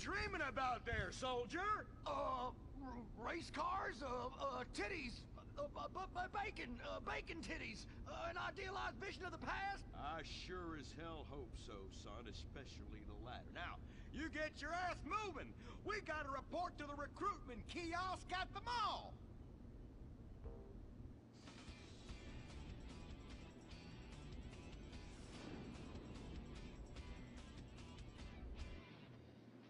dreaming about there, soldier? Race cars, titties, bacon titties, an idealized vision of the past? I sure as hell hope so, son, especially the latter. Now, you get your ass moving. We got to report to the recruitment kiosk at the mall.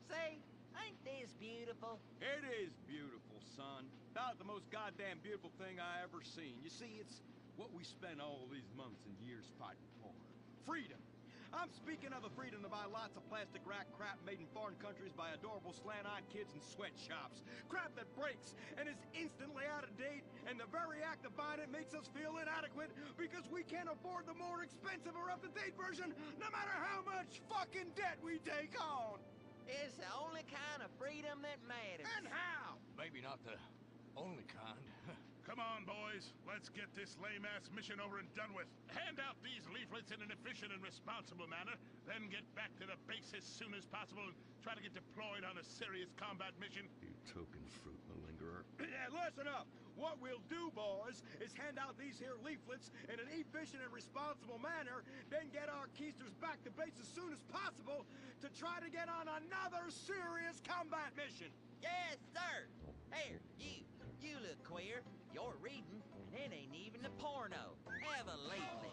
Say, ain't this beautiful? It is beautiful, son. About the most goddamn beautiful thing I ever seen. You see, it's what we spent all these months and years fighting for. Freedom. I'm speaking of the freedom to buy lots of plastic rack crap made in foreign countries by adorable slant-eyed kids in sweatshops. Crap that breaks and is instantly out of date, and the very act of buying it makes us feel inadequate because we can't afford the more expensive or up-to-date version, no matter how much fucking debt we take on. It's the only kind of freedom that matters. And how? Maybe not the only kind. Come on, boys. Let's get this lame-ass mission over and done with. Hand out these leaflets in an efficient and responsible manner, then get back to the base as soon as possible and try to get deployed on a serious combat mission. You token fruit malingerer. Yeah, listen up. What we'll do, boys, is hand out these here leaflets in an efficient and responsible manner, then get our keisters back to base as soon as possible to try to get on another serious combat mission. Yes, sir. Here, you look queer. You're reading, and it ain't even a porno. Have a leaflet.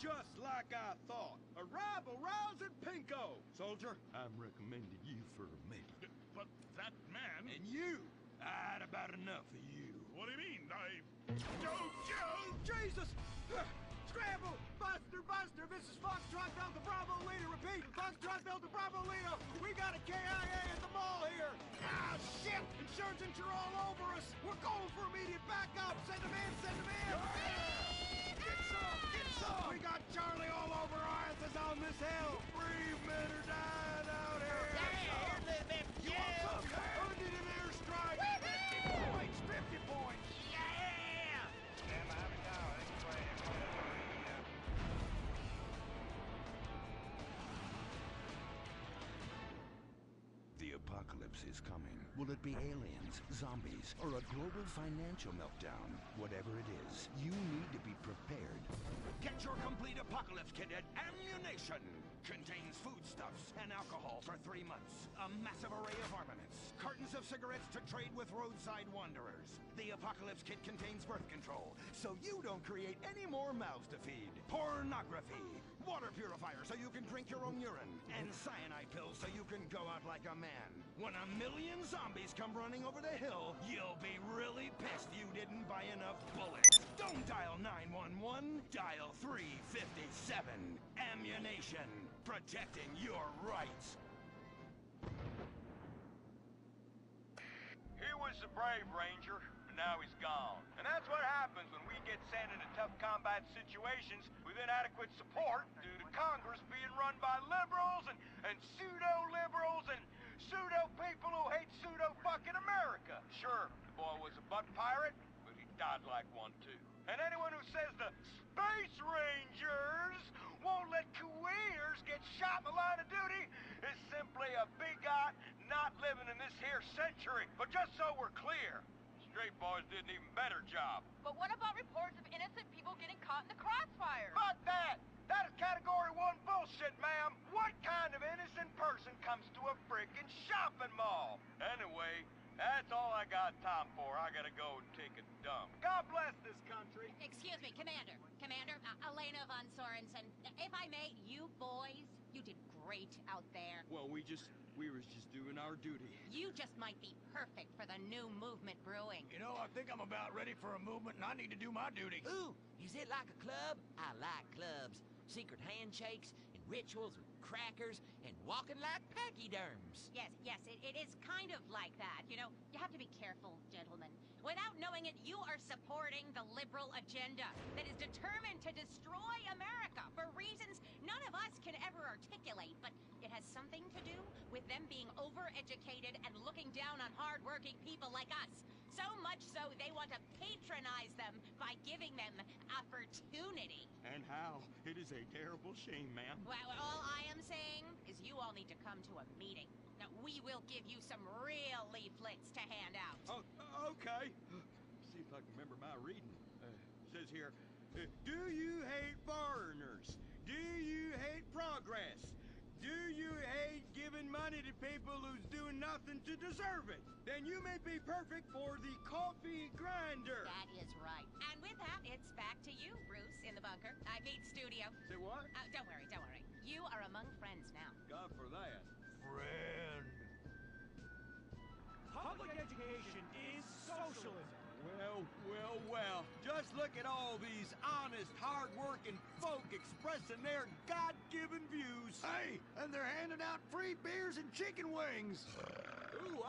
Just like I thought. Arrival rouse at Pinko. Soldier, I'm recommending you for a mate. But that man... And you! I had about enough of you. What do you mean? Joe! Jesus! Scramble! Buster! This is Foxtrot Delta Bravo Leader. Repeat, Foxtrot Delta Bravo Leader. We got a KIA at the mall here. Ah, shit! Insurgents are all over us. We're going for immediate backup. Send them in! Yeah. Get some! We got Charlie all over our asses on this hill. Breathe, men are dying out here. Yeah, here's a bit. You want some? I need an airstrike. 50 points! 50 points! Yeah! The apocalypse is coming. Will it be aliens, zombies, or a global financial meltdown? Whatever it is, you need to be prepared. Get your complete apocalypse kit at Ammunition. Contains foodstuffs and alcohol for 3 months. A massive array of armaments. Cartons of cigarettes to trade with roadside wanderers. The apocalypse kit contains birth control, so you don't create any more mouths to feed. Pornography. Water purifier so you can drink your own urine. And cyanide pills so you can go out like a man. When 1 million zombies come running over the hill, you'll be really pissed you didn't buy enough bullets. Don't dial 911, dial 357. Ammunition, protecting your rights. He was the brave ranger, but now he's gone. And that's what happens when we get sent into tough combat situations with inadequate support due to Congress being run by liberals and pseudo-liberals and pseudo-people who hate pseudo-fucking America. Sure, the boy was a butt pirate, but he died like one too. And anyone who says the Space Rangers won't let Kuwaiters get shot in the line of duty is simply a bigot not living in this here century. But just so we're clear, Straight Boys did an even better job. But what about reports of innocent people getting caught in the crossfire? Fuck that! That is Category 1 bullshit, ma'am! What kind of innocent person comes to a frickin' shopping mall? Anyway, that's all I got time for. I gotta go and take a dump. God bless this country. Excuse me, Commander. Elena von Sorensen. If I may, you boys, you did great out there. Well, we was just doing our duty. You just might be perfect for the new movement brewing. You know, I think I'm about ready for a movement and I need to do my duty. Ooh, is it like a club? I like clubs. Secret handshakes and rituals with crackers and walking like pachyderms. Yes, it is kind of like that. You know, you have to be careful, gentlemen. Without knowing it, you are supporting the liberal agenda that is determined to destroy America for reasons none of us can ever articulate, but it has something to do with them being overeducated and looking down on hard-working people like us. So much so they want to patronize them by giving them opportunity. And how? It is a terrible shame, ma'am. Well, all I am saying is you all need to come to a meeting. Now, we will give you some real leaflets to hand out. Oh, okay. See if I can remember my reading. Says here, do you hate foreigners? Do you hate progress? Do you hate giving money to people who's doing nothing to deserve it? Then you may be perfect for the coffee grinder. That is right. And with that, it's back to you, Bruce, in the bunker. I mean, studio. Say what? Don't worry, don't worry. You are among friends now. God for that. Friend. Public education is socialism. Well. Just look at all these honest, hard-working folk expressing their God-given views. Hey, and they're handing out free beers and chicken wings. Ooh,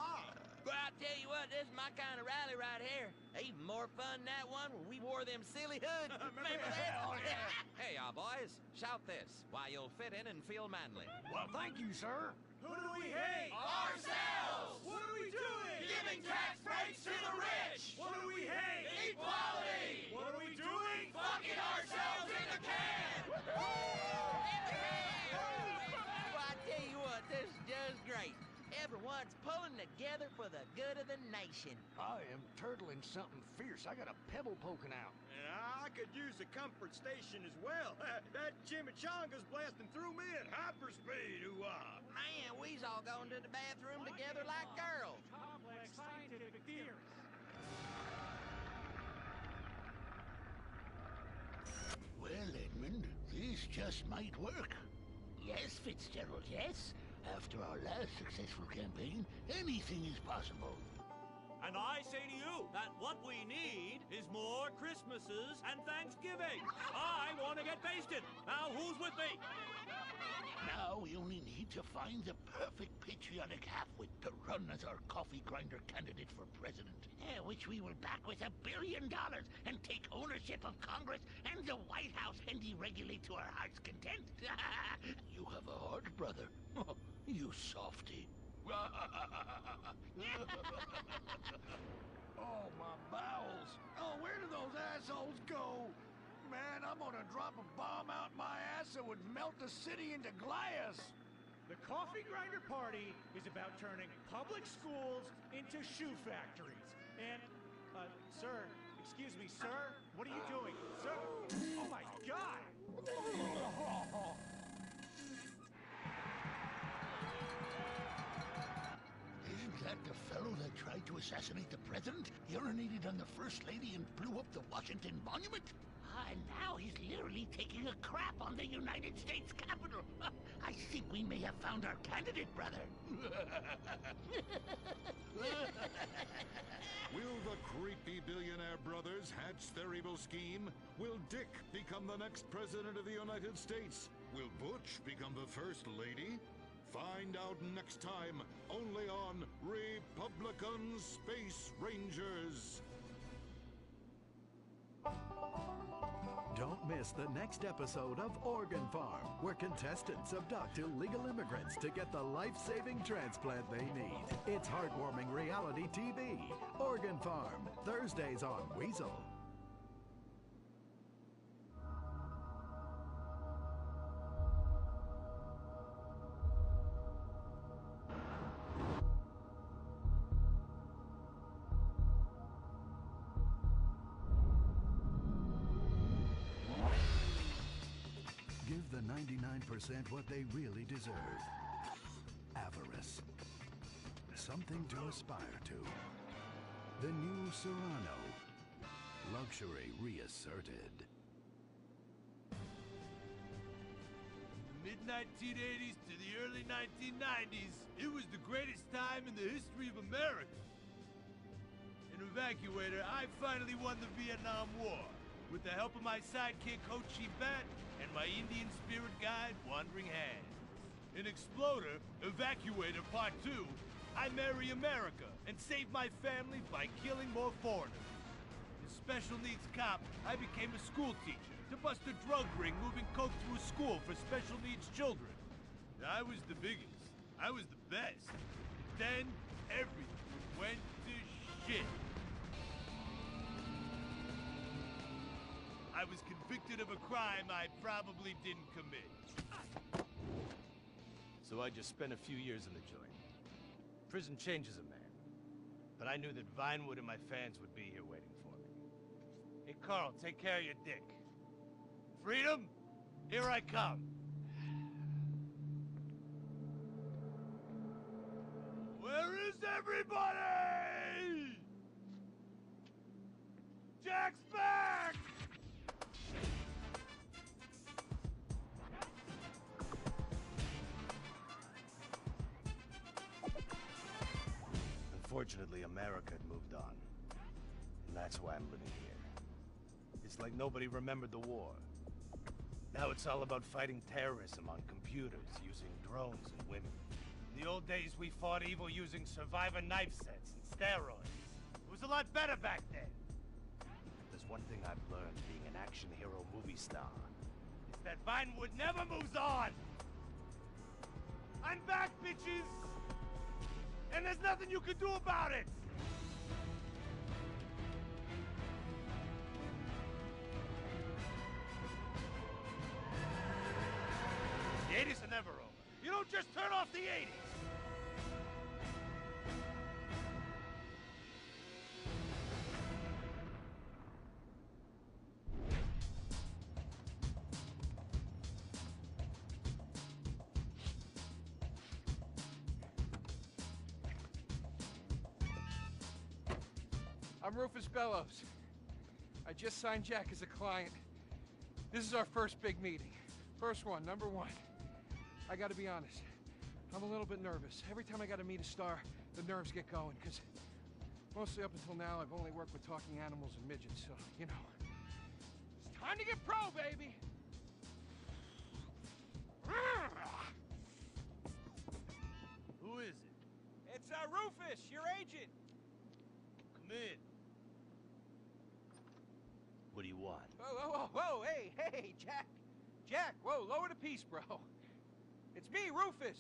Well, I tell you what, this is my kind of rally right here. Even more fun than that one when we wore them silly hoods. Remember that? Oh, yeah. Hey, y'all boys, shout this while you'll fit in and feel manly. Well, thank you, sir. Who do we hate? Ourselves! What are we doing? Giving tax breaks to the rich! What do we hate? Equality! What are we doing? Fucking ourselves in the can! Well, I tell you what, this is just great. Everyone's pulling together for the good of the nation. I am turtling something fierce. I got a pebble poking out. And I could use a comfort station as well. That chimichanga's blasting through me at hyperspeed, ooh-ah. Man, we's all going to the bathroom together like girls. Complex scientific theories. Well, Edmund, this just might work. Yes, Fitzgerald, yes. After our last successful campaign, anything is possible. And I say to you that what we need is more Christmases and Thanksgiving. I want to get basted. Now, who's with me? Now we only need to find the perfect patriotic halfwit to run as our coffee grinder candidate for president. Which we will back with $1 billion and take ownership of Congress and the White House and deregulate to our heart's content. You have a heart, brother. You softy. Oh, my bowels. Oh, where do those assholes go? Man, I'm gonna drop a bomb out my ass that would melt the city into glass. The Coffee Grinder Party is about turning public schools into shoe factories. And, sir, excuse me, sir, what are you doing? Sir, oh my God! Isn't that the fellow that tried to assassinate the president, urinated on the First Lady, and blew up the Washington Monument? And now he's literally taking a crap on the United States Capitol. I think we may have found our candidate, brother. Will the creepy billionaire brothers hatch their evil scheme? Will Dick become the next president of the United States? Will Butch become the first lady? Find out next time, only on Republican Space Rangers. Don't miss the next episode of Organ Farm, where contestants abduct illegal immigrants to get the life-saving transplant they need. It's heartwarming reality TV. Organ Farm, Thursdays on Weasel. Give the 99% what they really deserve. Avarice. Something to aspire to. The new Serrano. Luxury reasserted. Mid-1980s to the early 1990s, it was the greatest time in the history of America. An evacuator, I finally won the Vietnam War with the help of my sidekick Ho Chi Bat and my Indian spirit guide Wandering Hand. In Exploder, Evacuator Part 2, I marry America and save my family by killing more foreigners. As Special Needs Cop, I became a school teacher to bust a drug ring moving coke to a school for special needs children. I was the biggest. I was the best. Then, everything went to shit. I was convicted of a crime I probably didn't commit. So I just spent a few years in the joint. Prison changes a man. But I knew that Vinewood and my fans would be here waiting for me. Hey, Carl, take care of your dick. Freedom, here I come. Where is everybody? Jack's back! Unfortunately, America had moved on. And that's why I'm living here. It's like nobody remembered the war. Now it's all about fighting terrorism on computers, using drones and women. In the old days, we fought evil using Survivor knife sets and steroids. It was a lot better back then. There's one thing I've learned being an action hero movie star. It's that Vinewood never moves on! I'm back, bitches! And there's nothing you can do about it! The 80s are never over. You don't just turn off the 80s! I'm Rufus Bellows. I just signed Jack as a client. This is our first big meeting. First one, number one. I gotta be honest, I'm a little bit nervous. Every time I gotta meet a star, the nerves get going, because mostly up until now, I've only worked with talking animals and midgets, so, you know. It's time to get pro, baby! Who is it? It's Rufus, your agent. Come in. What do you want? Whoa, hey, Jack. Jack, whoa, lower the piece, bro. It's me, Rufus.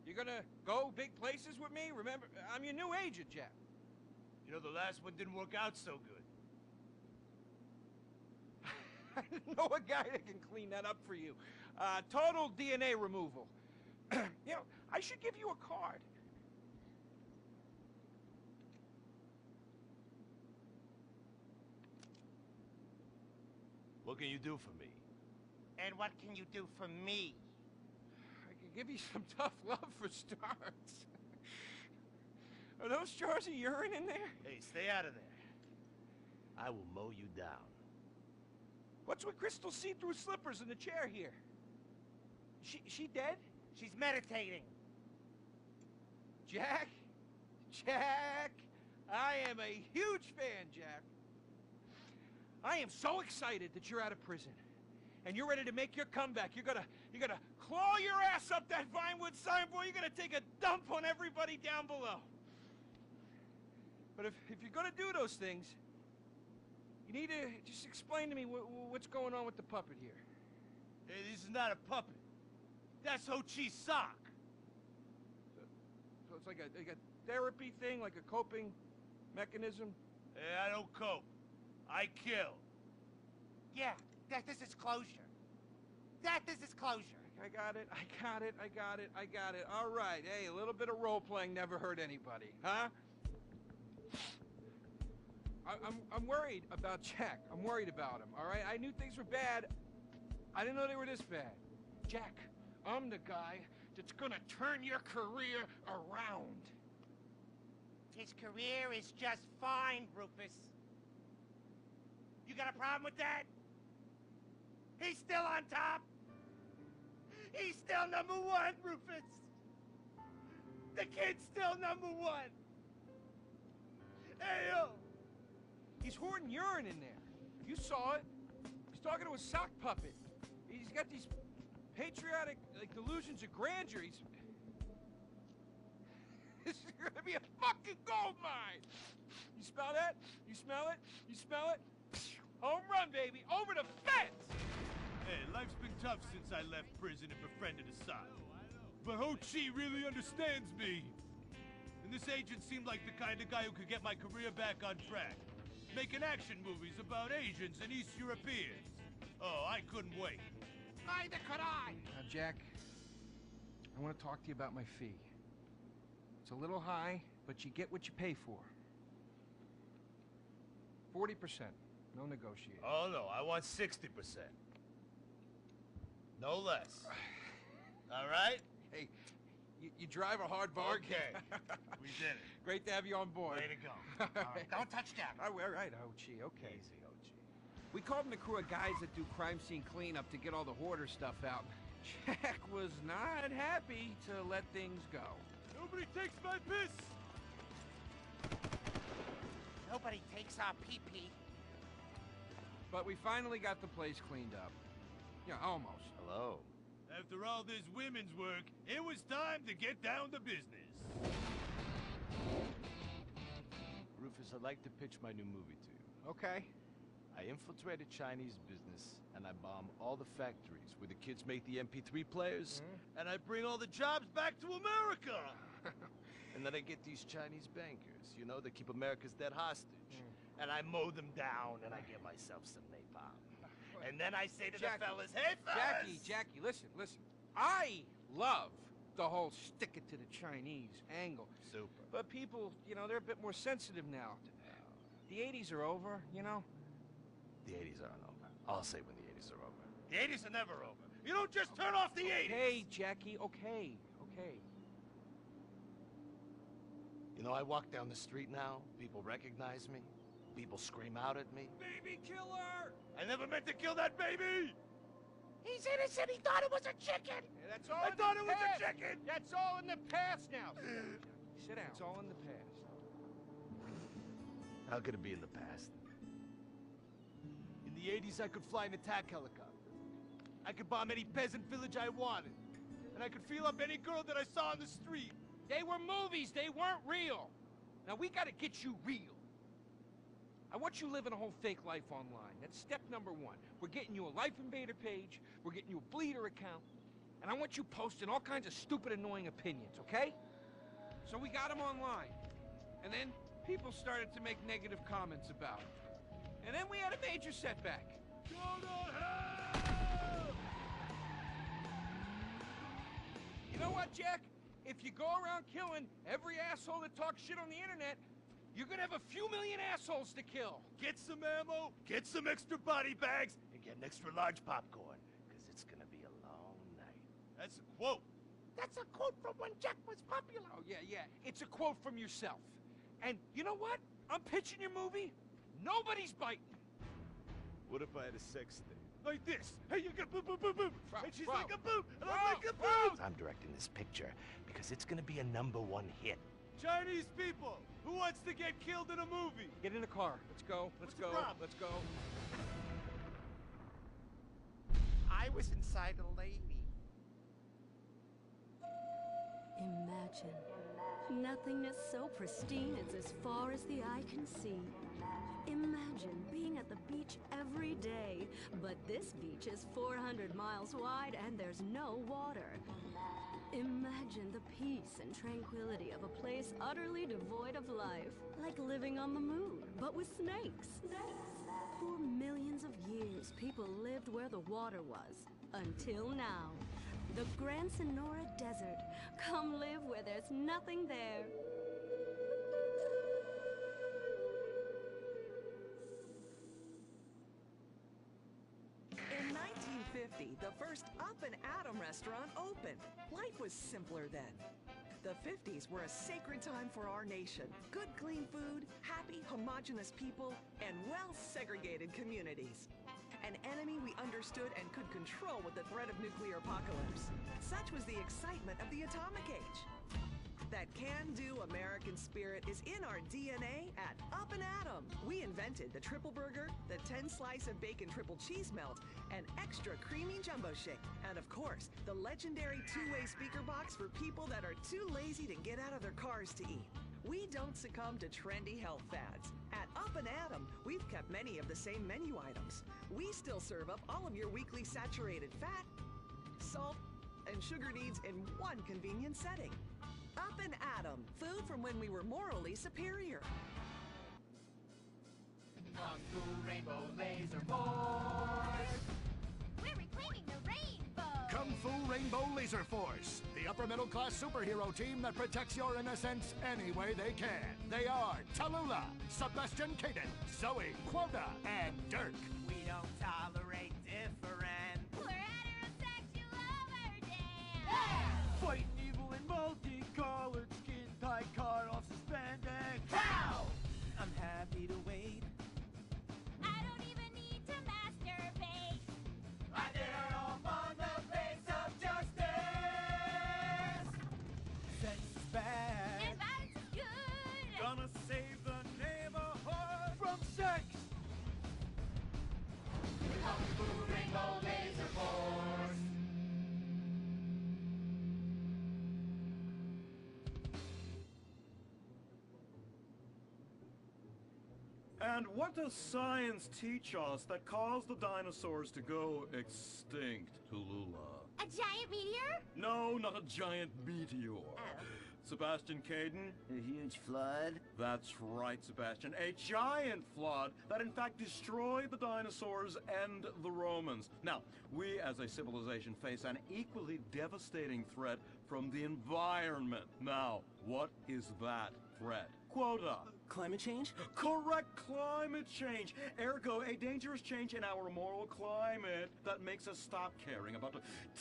You gonna go big places with me? Remember, I'm your new agent, Jack. You know, the last one didn't work out so good. I know a guy that can clean that up for you. Total DNA removal. You know, I should give you a card. What can you do for me? And what can you do for me? I can give you some tough love for starts. Are those jars of urine in there? Hey, stay out of there. I will mow you down. What's with Crystal see-through slippers in the chair here? She dead? She's meditating. Jack? Jack! I am a huge fan, Jack. I am so excited that you're out of prison. And you're ready to make your comeback. You're gonna claw your ass up that Vinewood signboard. You're gonna take a dump on everybody down below. But if you're gonna do those things, you need to just explain to me what's going on with the puppet here. Hey, this is not a puppet. That's Ho Chi's sock. So it's like a therapy thing, like a coping mechanism? Hey, I don't cope. I kill. Yeah, this is closure. This is closure. I got it. All right. Hey, a little bit of role-playing never hurt anybody, huh? I'm worried about Jack. I'm worried about him, all right? I knew things were bad. I didn't know they were this bad. Jack, I'm the guy that's gonna turn your career around. His career is just fine, Rufus. You got a problem with that? He's still on top. He's still number one, Rufus. The kid's still number one. Hey, yo. He's hoarding urine in there. You saw it. He's talking to a sock puppet. He's got these patriotic, like, delusions of grandeur. This is gonna be a fucking gold mine. You smell that? You smell it? You smell it? Home run, baby! Over the fence! Hey, life's been tough since I left prison and befriended Assad. But Ho Chi really understands me. And this agent seemed like the kind of guy who could get my career back on track. making action movies about Asians and East Europeans. Oh, I couldn't wait. Neither could I. Now, Jack, I want to talk to you about my fee. It's a little high, but you get what you pay for. 40%. No negotiating. Oh, no, I want 60%. No less. All right? Hey, you drive a hard bargain. Okay. We did it. Great to have you on board. Way to go. All right, don't touch Jack. All right, Ho-Chi, okay. Easy, Ho-Chi. We called in a crew of guys that do crime scene cleanup to get all the hoarder stuff out. Jack was not happy to let things go. Nobody takes my piss! Nobody takes our pee-pee. But we finally got the place cleaned up. Yeah, almost. Hello. After all this women's work, it was time to get down to business. Rufus, I'd like to pitch my new movie to you. Okay. I infiltrated Chinese business, and I bomb all the factories where the kids make the MP3 players. And I bring all the jobs back to America! And then I get these Chinese bankers, you know, that keep America's dead hostage. And I mow them down, and I get myself some napalm. And then I say to the fellas, hey, fellas! Jackie, listen. I love the whole stick it to the Chinese angle. Super. But people, you know, they're a bit more sensitive now. The 80s are over, you know? The 80s aren't over. I'll say when the 80s are over. The 80s are never over. You don't just turn off the 80s! Hey, Jackie, okay. You know, I walk down the street now, people recognize me, people scream out at me. Baby killer! I never meant to kill that baby! He's innocent! He thought it was a chicken! Yeah, that's all I in thought the it was a past. chicken! That's all in the past now. Sit down. It's all in the past. How could it be in the past? In the 80s, I could fly an attack helicopter. I could bomb any peasant village I wanted. And I could feel up any girl that I saw on the street. They were movies. They weren't real. Now, we gotta get you real. I want you living a whole fake life online. That's step number one. We're getting you a Life Invader page. We're getting you a Bleeder account. And I want you posting all kinds of stupid, annoying opinions, okay? So we got them online. And then people started to make negative comments about it. And then we had a major setback. Go to hell! You know what, Jack? If you go around killing every asshole that talks shit on the internet, you're gonna have a few million assholes to kill. Get some ammo, get some extra body bags, and get an extra large popcorn, because it's gonna be a long night. That's a quote. That's a quote from when Jack was popular. Oh, yeah. It's a quote from yourself. And you know what? I'm pitching your movie. Nobody's biting. What if I had a sex thing? Like this. Hey, you got boop, boop, boop, boop. And she's like a boop, and I'm like a boop. I'm directing this picture because it's gonna be a #1 hit. Chinese people, who wants to get killed in a movie? Get in the car. Let's go. Let's go. Let's go. I was inside a lady. Imagine. Nothingness so pristine it's as far as the eye can see. Imagine being at the beach every day, but this beach is 400 miles wide and there's no water. Imagine the peace and tranquility of a place utterly devoid of life, like living on the moon, but with snakes. For millions of years, people lived where the water was, until now. The Gran Sonora Desert. Come live where there's nothing there. In 1950, the first Up and Atom restaurant opened. Life was simpler then. The 50s were a sacred time for our nation. Good, clean food, happy, homogenous people, and well-segregated communities. An enemy we understood and could control with the threat of nuclear apocalypse. Such was the excitement of the atomic age. That can-do American spirit is in our DNA at Up and Atom. We invented the triple burger, the 10-slice of bacon triple cheese melt, an extra creamy jumbo shake, and of course, the legendary two-way speaker box for people that are too lazy to get out of their cars to eat. We don't succumb to trendy health fads. At Up and Atom, we've kept many of the same menu items. We still serve up all of your weekly saturated fat, salt, and sugar needs in one convenient setting. Up and Atom, food from when we were morally superior. Kung Fu Rainbow Laser Force! We're reclaiming the rainbow! Kung Fu Rainbow Laser Force, the upper middle class superhero team that protects your innocence any way they can. They are Tallulah, Sebastian Caden, Zoe, Quota, and Dirk. We don't tolerate different. We're heterosexual overdance! Fighting evil in multicolored skin, tight car off suspended. Pow! I'm happy to wait. I don't even need to masturbate. I dare off on the face of justice! Sex is bad. And violence is good! Gonna save the neighborhood From sex! Kung Fu Rainbow Laser Force! And what does science teach us that caused the dinosaurs to go extinct, Tallulah? A giant meteor? No, not a giant meteor. Sebastian Caden? A huge flood? That's right, Sebastian. A giant flood that in fact destroyed the dinosaurs and the Romans. Now, we as a civilization face an equally devastating threat from the environment. Now, what is that threat? Quota. Climate change? Correct, climate change. Ergo, a dangerous change in our moral climate that makes us stop caring about the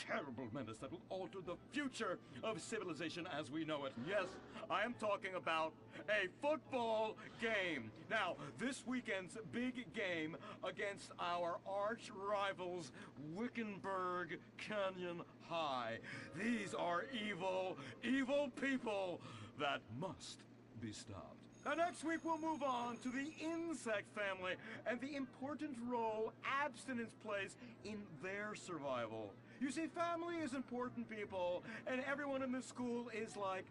terrible menace that will alter the future of civilization as we know it. Yes, I am talking about a football game. Now, this weekend's big game against our arch rivals, Wickenburg Canyon High. These are evil, evil people that must be stopped. And next week we'll move on to the insect family and the important role abstinence plays in their survival. You see, family is important, people, and everyone in this school is like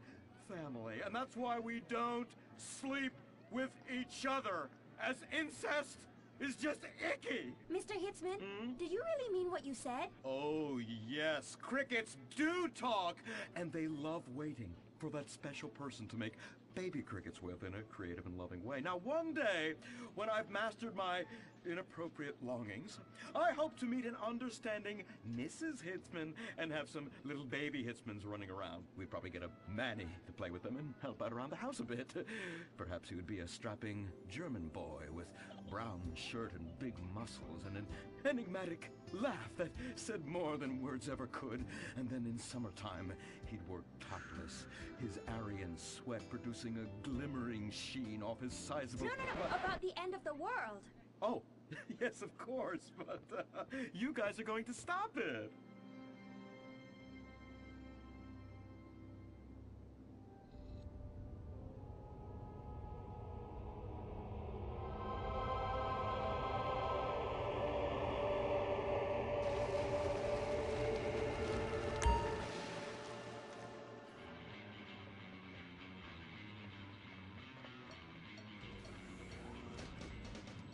family. And that's why we don't sleep with each other, as incest is just icky. Mr. Hitzman, did you really mean what you said? Oh, yes. Crickets do talk, and they love waiting for that special person to make baby crickets with in a creative and loving way. Now, one day, when I've mastered my inappropriate longings, I hope to meet an understanding Mrs. Hitzman and have some little baby Hitzmans running around. We'd probably get a Manny to play with them and help out around the house a bit. Perhaps he would be a strapping German boy with brown shirt and big muscles and an enigmatic laugh that said more than words ever could. And then in summertime, he'd work topless, his Aryan sweat producing a glimmering sheen off his sizable... No, about the end of the world. Oh, yes, of course, but you guys are going to stop it.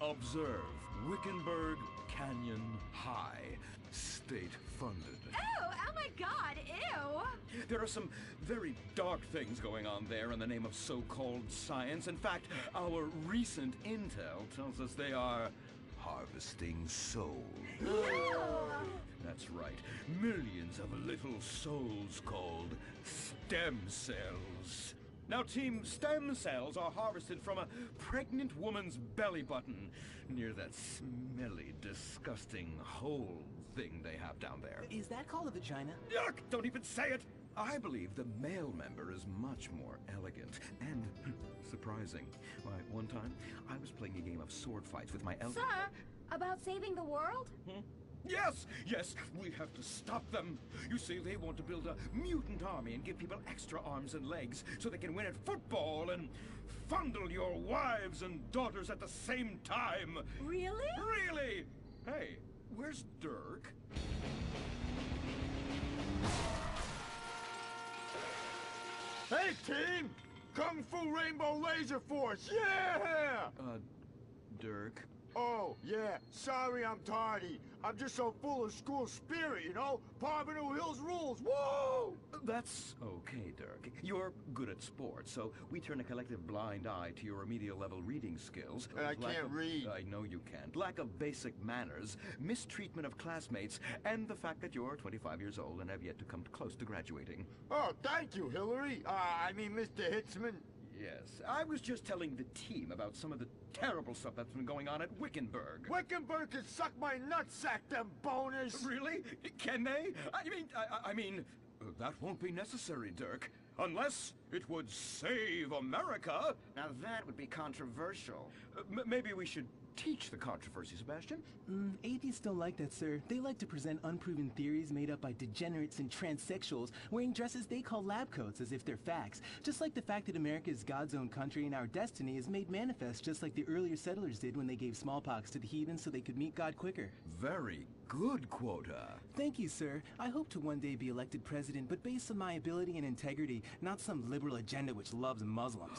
Observe Wickenburg Canyon High, state-funded. Oh my god, ew! There are some very dark things going on there in the name of so-called science. In fact, our recent intel tells us they are harvesting souls. That's right. Millions of little souls called stem cells. Now, Team Stem Cells are harvested from a pregnant woman's belly button near that smelly, disgusting hole thing they have down there. Is that called a vagina? Yuck! Don't even say it! I believe the male member is much more elegant and surprising. Why, one time, I was playing a game of sword fights with my elder... Sir, about saving the world? Yes, yes, we have to stop them. You see, they want to build a mutant army and give people extra arms and legs so they can win at football and fondle your wives and daughters at the same time. Really? Really? Hey, where's Dirk? Hey, team! Kung Fu Rainbow Laser Force, yeah! Dirk, Oh, yeah. Sorry I'm tardy. I'm just so full of school spirit, you know? Parvenu Hills rules. Woo! That's okay, Dirk. You're good at sports, so we turn a collective blind eye to your remedial level reading skills. And I can't read. I know you can't. Lack of basic manners, mistreatment of classmates, and the fact that you're 25 years old and have yet to come close to graduating. Oh, thank you, Hillary. I mean, Mr. Hitzman. Yes, I was just telling the team about some of the terrible stuff that's been going on at Wickenburg. Wickenburg can suck my nutsack, them boners! Really? Can they? I mean, that won't be necessary, Dirk. Unless it would save America. Now that would be controversial. Maybe we should teach the controversy, Sebastian. Atheists don't like that, sir. They like to present unproven theories made up by degenerates and transsexuals wearing dresses they call lab coats as if they're facts. Just like the fact that America is God's own country and our destiny is made manifest just like the earlier settlers did when they gave smallpox to the heathens so they could meet God quicker. Very good, Quota. Thank you, sir. I hope to one day be elected president, but based on my ability and integrity, not some liberal agenda which loves Muslims.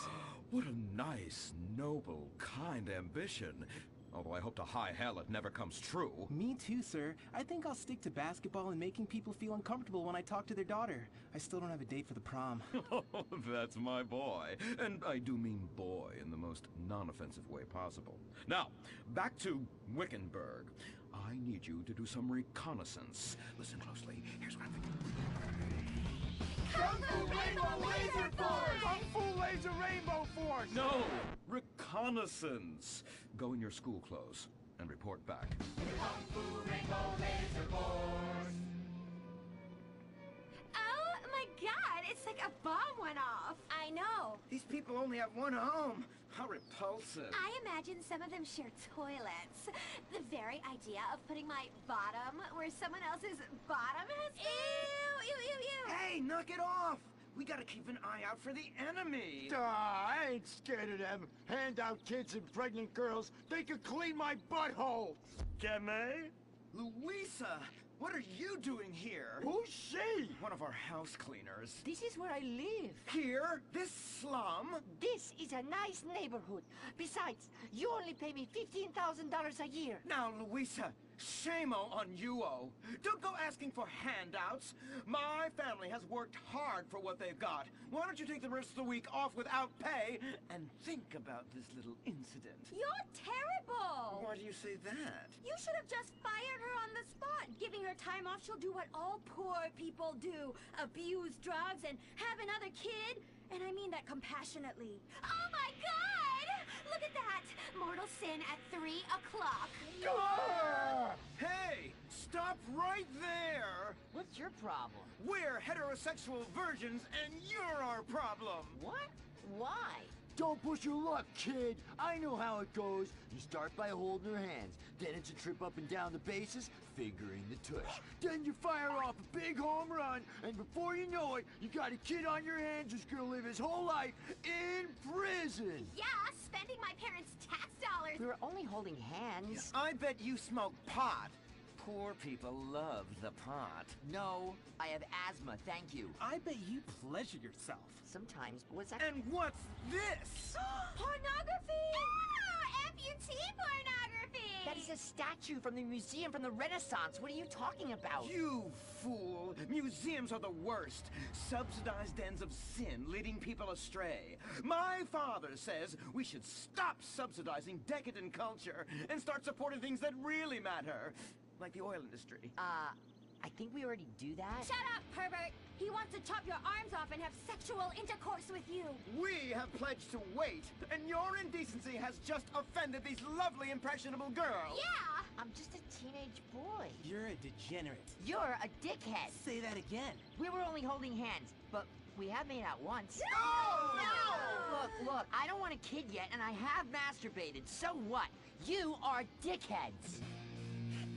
What a nice, noble, kind ambition. Although I hope to high hell it never comes true. Me too, sir. I think I'll stick to basketball and making people feel uncomfortable when I talk to their daughter. I still don't have a date for the prom. Oh, that's my boy. And I do mean boy in the most non-offensive way possible. Now, back to Wickenburg. I need you to do some reconnaissance. Listen closely. Here's what I'm thinking. Kung Fu Rainbow Laser Force! Kung Fu Laser Rainbow Force! No! Reconnaissance! Go in your school clothes and report back. Kung Fu Rainbow Laser Force! Oh my god, it's like a bomb went off. I know. These people only have one home. How repulsive. I imagine some of them share toilets. The very idea of putting my bottom where someone else's bottom has been. Ew, ew, ew, ew. Hey, knock it off. We gotta keep an eye out for the enemy. I ain't scared of them. Handout kids and pregnant girls. They could clean my butthole. Can they? Louisa, what are you doing here? Who's she? One of our house cleaners. This is where I live. Here? This slum? This is a nice neighborhood. Besides, you only pay me $15,000 a year. Now, Louisa, shame-o on you-o. Don't go asking for handouts. My family has worked hard for what they've got. Why don't you take the rest of the week off without pay and think about this little incident? You're terrible! Why do you say that? You should have just fired her on the spot. Giving her time off, she'll do what all poor people do. Abuse drugs and have another kid. And I mean that compassionately. Oh my god! Look at that! Mortal sin at 3 o'clock. Hey! Stop right there! What's your problem? We're heterosexual virgins, and you're our problem! What? Why? Don't push your luck, kid. I know how it goes. You start by holding her hands. Then it's a trip up and down the bases, fingering the tush. Then you fire off a big home run, and before you know it, you got a kid on your hands who's gonna live his whole life in prison. Yeah, spending my parents' tax dollars. We were only holding hands. I bet you smoke pot. Poor people love the pot. No, I have asthma, thank you. I bet you pleasure yourself. Sometimes. What's that? And what's this? Pornography! Amputee pornography! That is a statue from the museum from the Renaissance. What are you talking about? You fool! Museums are the worst. Subsidized dens of sin, leading people astray. My father says we should stop subsidizing decadent culture and start supporting things that really matter. Like the oil industry. I think we already do that. Shut up, pervert! He wants to chop your arms off and have sexual intercourse with you. We have pledged to wait, and your indecency has just offended these lovely, impressionable girls. Yeah! I'm just a teenage boy. You're a degenerate. You're a dickhead. Say that again. We were only holding hands, but we have made out once. No! Look, I don't want a kid yet, and I have masturbated. So what? You are dickheads.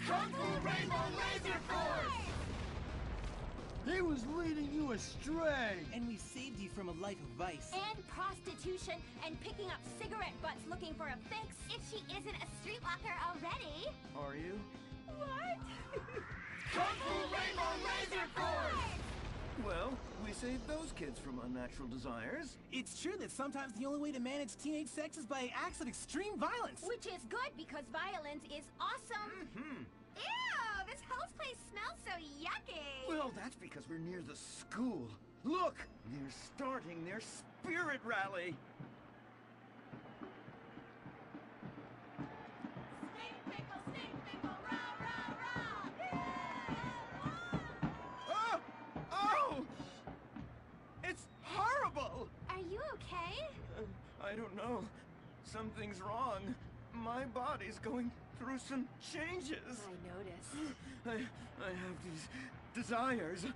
Kung Fu Rainbow Laser Force! He was leading you astray! And we saved you from a life of vice. And prostitution and picking up cigarette butts looking for a fix if she isn't a streetwalker already. Are you? What? Kung Fu Rainbow Laser Force! Well, we saved those kids from unnatural desires. It's true that sometimes the only way to manage teenage sex is by acts of extreme violence. Which is good because violence is awesome. Ew, this whole place smells so yucky. Well, that's because we're near the school. Look, they're starting their spirit rally. Oh! It's horrible! Are you okay? I don't know. Something's wrong. My body's going through some changes. I noticed. I have these desires,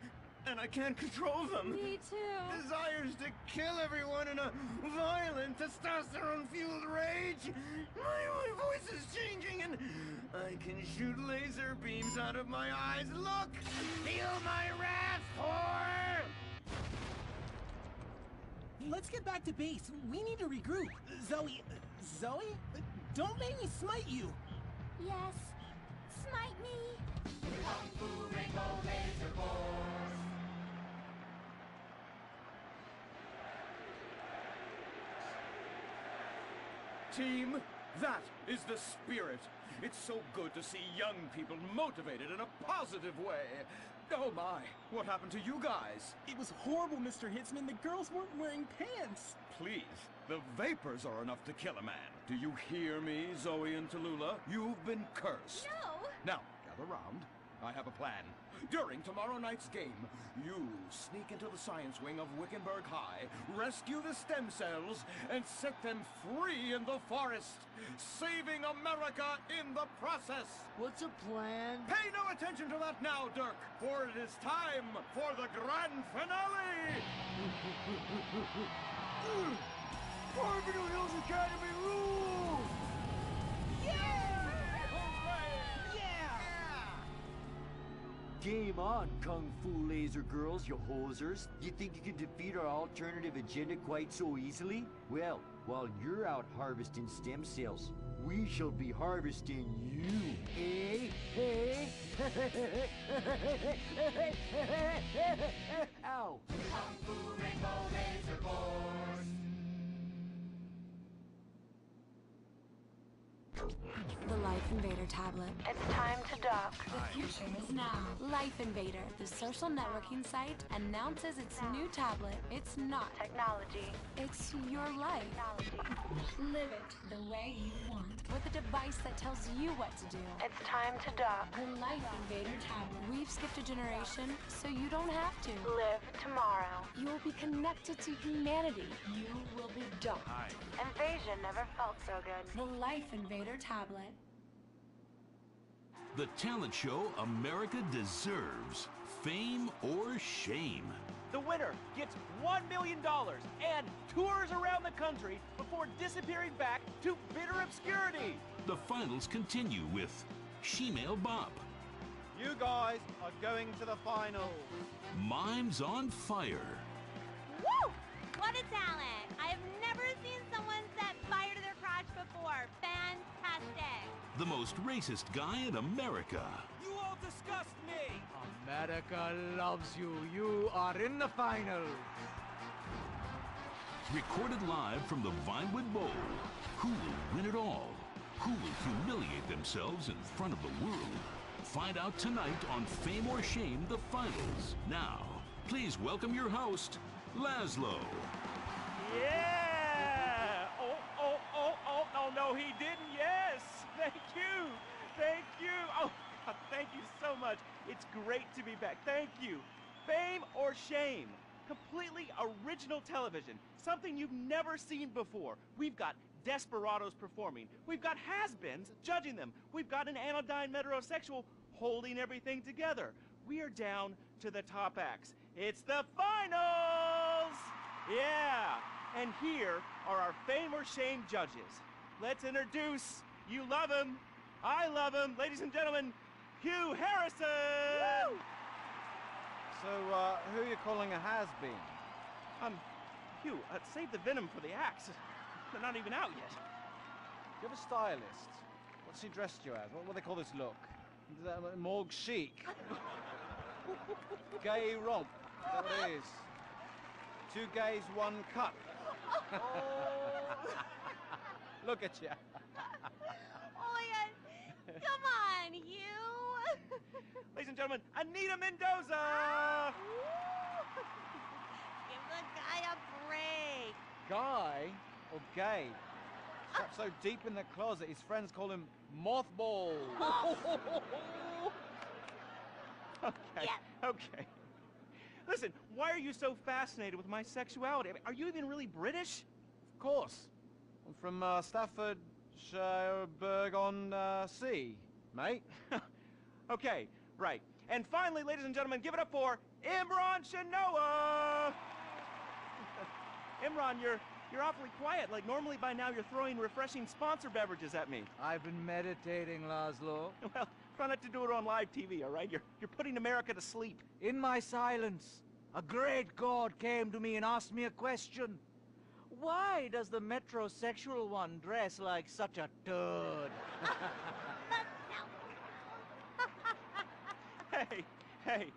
and I can't control them. Me too. Desires to kill everyone in a violent, testosterone-fueled rage. My voice is changing, and I can shoot laser beams out of my eyes. Look! Feel my wrath, whore! Let's get back to base. We need to regroup. Zoe? Don't make me smite you. Yes. Smite me. Kung Fu Rainbow Laser Force. Team, that is the spirit. It's so good to see young people motivated in a positive way. Oh my, what happened to you guys? It was horrible, Mr. Hitzman. The girls weren't wearing pants. Please, the vapors are enough to kill a man. Do you hear me, Zoe and Tallulah? You've been cursed. No. Now, gather round. I have a plan. During tomorrow night's game, you sneak into the science wing of Wickenburg High, rescue the stem cells, and set them free in the forest, saving America in the process. What's a plan? Pay no attention to that now, Dirk, for it is time for the grand finale! Barbaro Hills Academy rules! Game on, Kung Fu Laser Girls, you hosers. You think you can defeat our alternative agenda quite so easily? Well, while you're out harvesting stem cells, we shall be harvesting you, eh? Hey? Ow! Kung Fu Rainbow Laser Force. The Life Invader tablet. It's time to dock. The future is now. Life Invader, the social networking site, announces its new tablet. It's not technology. It's your life. Live it the way you want. With a device that tells you what to do. It's time to dock. The Life Invader tablet. We've skipped a generation, so you don't have to. Live tomorrow. You will be connected to humanity. You will be docked. Invasion never felt so good. The Life Invader tablet. The talent show America deserves. Fame or shame. The winner gets $1 million and tours around the country before disappearing back to bitter obscurity. The finals continue with Shemale Bop. You guys are going to the finals. Mimes on Fire. Woo! What a talent! I have never seen someone set fire to their crotch before. Fantastic! The most racist guy in America. You all disgust me! America loves you. You are in the final. Recorded live from the Vinewood Bowl. Who will win it all? Who will humiliate themselves in front of the world? Find out tonight on Fame or Shame, the finals. Now, please welcome your host, Laszlo. Yeah! No, he didn't. Yes! Thank you! Thank you! Oh, thank you so much. It's great to be back. Thank you. Fame or Shame? Completely original television. Something you've never seen before. We've got desperados performing. We've got has-beens judging them. We've got an anodyne metrosexual holding everything together. We are down to the top acts. It's the finals! Yeah! And here are our Fame or Shame judges. Let's introduce, you love him, I love him, ladies and gentlemen, Hugh Harrison! Woo! So, who are you calling a has-been? Hugh, save the venom for the acts. They're not even out yet. Do you have a stylist? What's he dressed you as? What do they call this look? Is that morgue chic? Gay romp? Is that what it is? 2 gays, 1 cup. Look at you. Oh my god. Come on, you. Ladies and gentlemen, Anita Mendoza! Give the guy a break. Guy or gay? Trapped so deep in the closet, his friends call him Mothball. Okay, okay. Listen, why are you so fascinated with my sexuality? I mean, are you even really British? Of course. I'm from Staffordshire-on-Sea, mate. Okay, right. And finally, ladies and gentlemen, give it up for Imran Shanoa! Imran, you're awfully quiet. Like, normally by now you're throwing refreshing sponsor beverages at me. I've been meditating, Laszlo. Well, try not to do it on live TV, all right? You're putting America to sleep. In my silence, a great god came to me and asked me a question. Why does the metrosexual one dress like such a turd? Hey,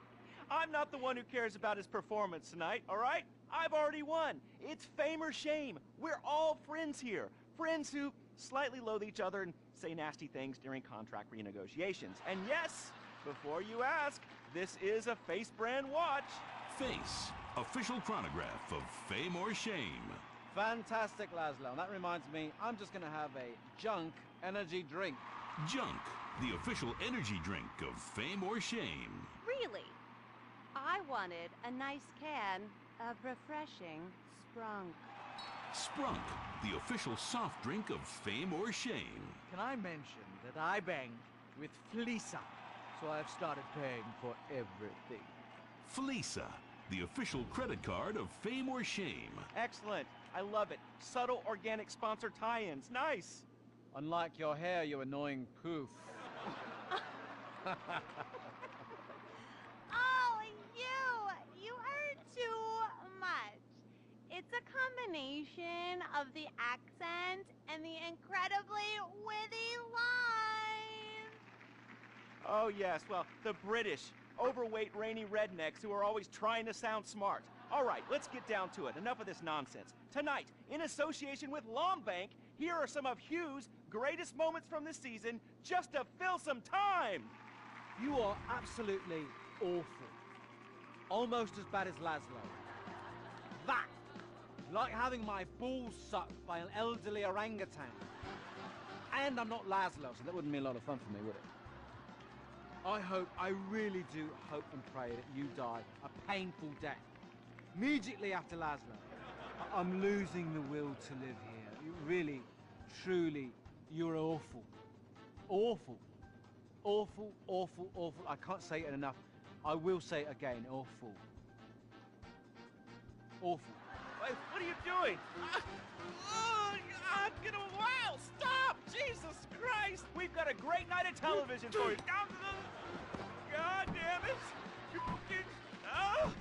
I'm not the one who cares about his performance tonight, all right? I've already won. It's fame or shame. We're all friends here. Friends who slightly loathe each other and say nasty things during contract renegotiations. And yes, before you ask, this is a Face brand watch. Face, official chronograph of Fame or Shame. Fantastic, Laszlo. And that reminds me, I'm just going to have a junk energy drink. Junk, the official energy drink of Fame or Shame. Really? I wanted a nice can of refreshing Sprunk. Sprunk, the official soft drink of Fame or Shame. Can I mention that I banged with Fleesa, so I've started paying for everything. Fleesa, the official credit card of Fame or Shame. Excellent. I love it. Subtle organic sponsor tie-ins. Nice. Unlike your hair, you annoying poof. Oh, you are too much. It's a combination of the accent and the incredibly witty lines. Oh, yes. Well, the British, overweight, rainy rednecks who are always trying to sound smart. All right, let's get down to it. Enough of this nonsense. Tonight, in association with Lombank, here are some of Hugh's greatest moments from the season, just to fill some time. You are absolutely awful. Almost as bad as Laszlo. That! Like having my balls sucked by an elderly orangutan. And I'm not Laszlo, so that wouldn't be a lot of fun for me, would it? I really do hope and pray that you die a painful death. Immediately after Laszlo. I'm losing the will to live here. You really, truly, you're awful. Awful. Awful, awful, awful. I can't say it enough. I will say it again. Awful. Awful. Wait, what are you doing? I'm gonna... Wow, stop! Jesus Christ! We've got a great night of television for you. God damn it! Oh!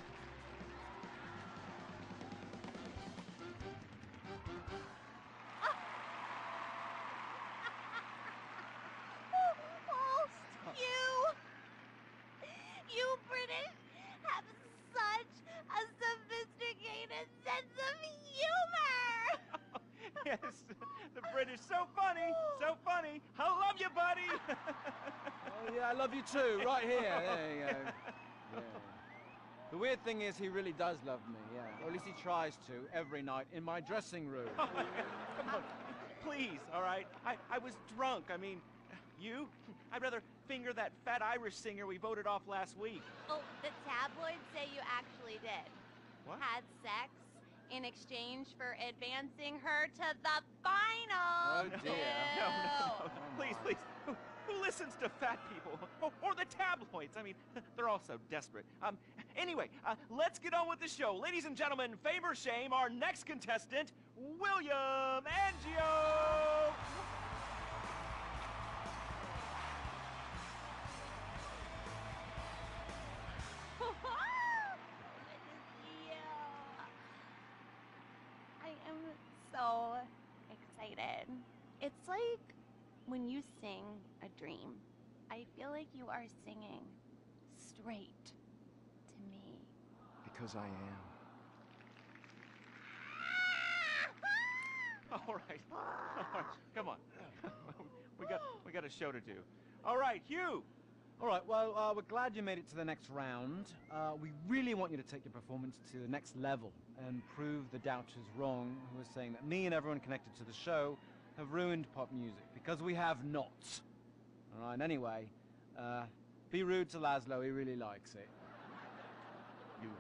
You British have such a sophisticated sense of humor! Yes, the British, so funny, so funny. I love you, buddy. Oh, yeah, I love you too, right here. There you go. Yeah. The weird thing is he really does love me, yeah. Or at least he tries to, every night, in my dressing room. Come on, please, all right? I was drunk. I mean, you? I'd rather finger that fat Irish singer we voted off last week. Oh, the tabloids say you actually did. What? Had sex in exchange for advancing her to the final. Oh, dear. No. Please, please. Who listens to fat people? Or the tabloids? I mean, they're all so desperate. Anyway, let's get on with the show. Ladies and gentlemen, fame or shame, our next contestant, William Angio! I am so excited. It's like when you sing a dream. I feel like you are singing straight to me. Because I am. All right. Come on. we got a show to do. All right, Hugh. All right, well, we're glad you made it to the next round. We really want you to take your performance to the next level and prove the doubters wrong who are saying that me and everyone connected to the show have ruined pop music, because we have not. All right, anyway, be rude to Laszlo, he really likes it. You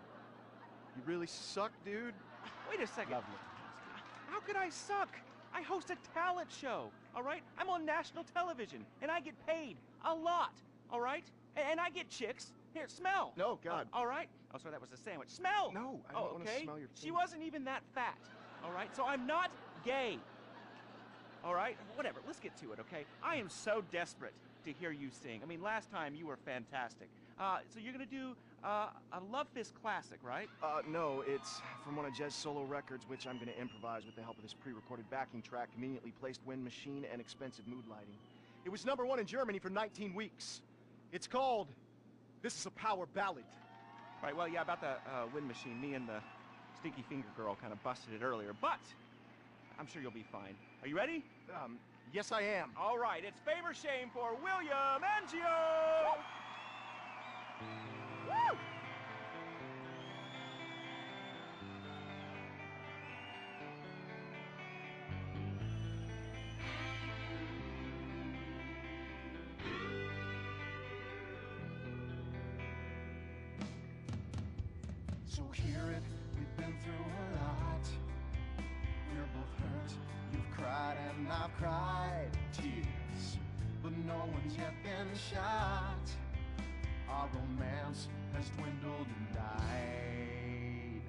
really suck, dude? Wait a second. Lovely. How could I suck? I host a talent show, all right? I'm on national television, and I get paid a lot. All right? And I get chicks. Here, smell. No, God. All right? Oh, sorry, that was a sandwich. Smell! No, I don't want to smell your She wasn't even that fat. All right? So I'm not gay. All right? Whatever. Let's get to it, okay? I am so desperate to hear you sing. I mean, last time you were fantastic. So you're going to do a Love Fist classic, right? No, it's from one of Jez's solo records, which I'm going to improvise with the help of this pre-recorded backing track, conveniently placed wind machine, and expensive mood lighting. It was #1 in Germany for 19 weeks. It's called This Is a Power Ballad. Right, well, yeah, about the wind machine, me and the Stinky Finger Girl kind of busted it earlier, but I'm sure you'll be fine. Are you ready? Yes, I am. All right, it's Fame or Shame for William Angio! Woo! So hear it, we've been through a lot. We're both hurt, you've cried and I've cried tears, but no one's yet been shot. Our romance has dwindled and died,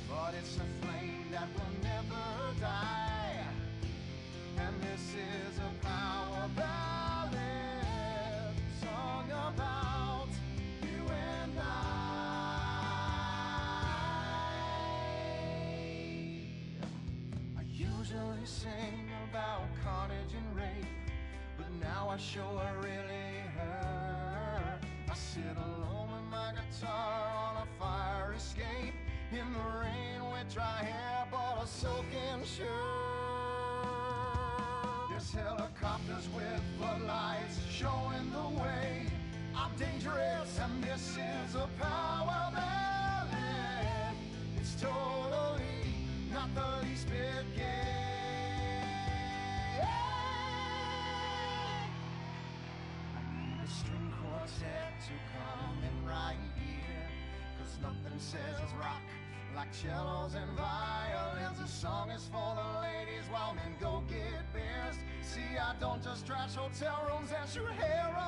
but it's a flame that will never die. And this is a power ballad song about you and I usually sing about carnage and rape, but now I sure really hurt. I sit alone with my guitar on a fire escape, in the rain with dry hair but a soaking shirt. There's helicopters with floodlights showing the way. I'm dangerous and this is a power ballad. It's totally not the least bit gay. String quartet to come in right here, 'cause nothing says rock like cellos and violins. The song is for the ladies while men go get beers. See, I don't just trash hotel rooms and shoot heroin.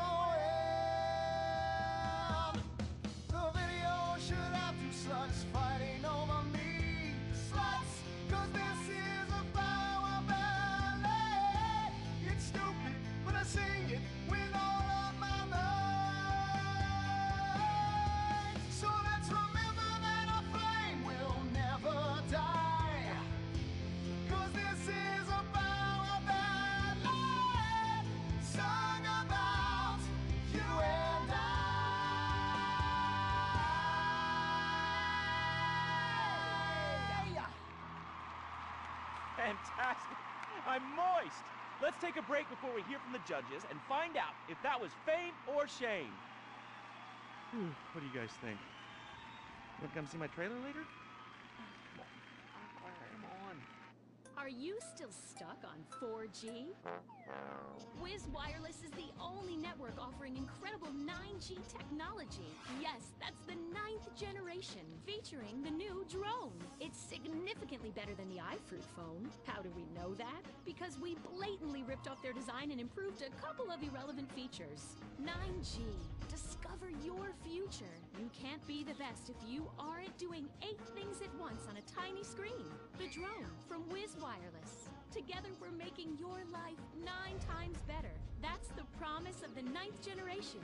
The video should have two sluts fighting over me. Sluts, 'cause this is a power ballad. It's stupid, but I sing it with all of my might. So let's remember that a flame will never die, 'cause this is a power ballad sung about you and I. Fantastic. I'm moist. Let's take a break before we hear from the judges and find out if that was fame or shame. Whew, what do you guys think? You want to come see my trailer later? Come on. Are you still stuck on 4G? Wiz Wireless is the only network offering incredible 9G technology. Yes, that's the 9th generation, featuring the new drone. It's significantly better than the iFruit phone. How do we know that? Because we blatantly ripped off their design and improved a couple of irrelevant features. 9G. Discover your future. You can't be the best if you aren't doing 8 things at once on a tiny screen. The drone from Wiz Wireless. Together we're making your life 9 times better. That's the promise of the 9th generation.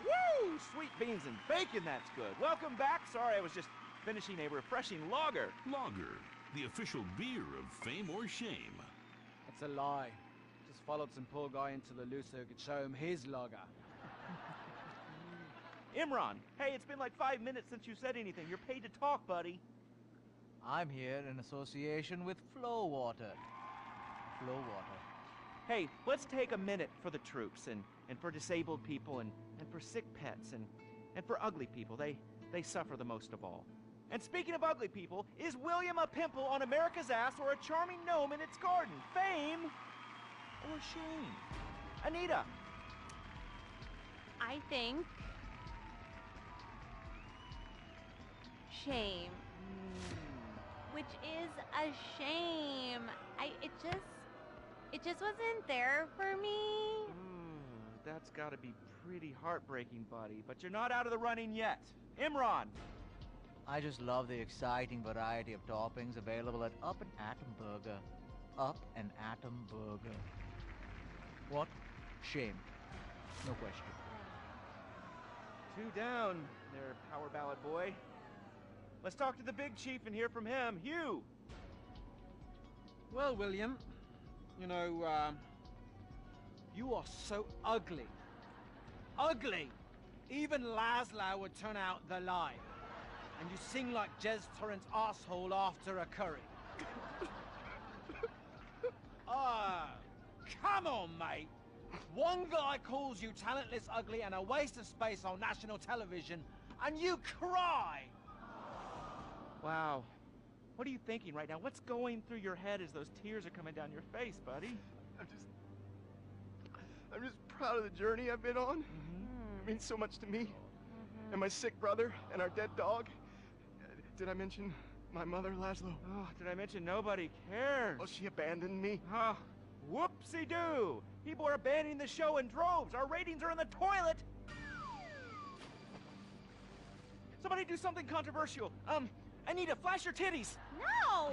Woo! Sweet beans and bacon, that's good. Welcome back. Sorry, I was just finishing a refreshing lager. Lager, the official beer of fame or shame. That's a lie. Just followed some poor guy into the loose so he could show him his lager. Imran, hey, it's been like 5 minutes since you said anything. You're paid to talk, buddy. I'm here in association with Flowwater. Flowwater. Hey, let's take a minute for the troops and for disabled people and for sick pets and for ugly people. They suffer the most of all. And speaking of ugly people, is William a pimple on America's ass or a charming gnome in its garden? Fame or shame? Anita. I think shame. Which is a shame. It just wasn't there for me. That's gotta be pretty heartbreaking, buddy. But you're not out of the running yet. Imran. I just love the exciting variety of toppings available at Up and Atom Burger. Up and Atom Burger. What? Shame. No question. 2 down there, power ballad boy. Let's talk to the big chief and hear from him. Hugh! Well, William, you know, you are so ugly. Ugly! Even Laszlo would turn out the light. And you sing like Jez Torrance asshole after a curry. Come on, mate. One guy calls you talentless, ugly, and a waste of space on national television, and you cry! Wow. What are you thinking right now? What's going through your head as those tears are coming down your face, buddy? I'm just proud of the journey I've been on. It means so much to me. And my sick brother and our dead dog. Did I mention my mother, Laszlo? Oh, did I mention nobody cares? Oh, she abandoned me. Whoopsie-doo! People are abandoning the show in droves. Our ratings are in the toilet. Somebody do something controversial. Anita, flash your titties. No!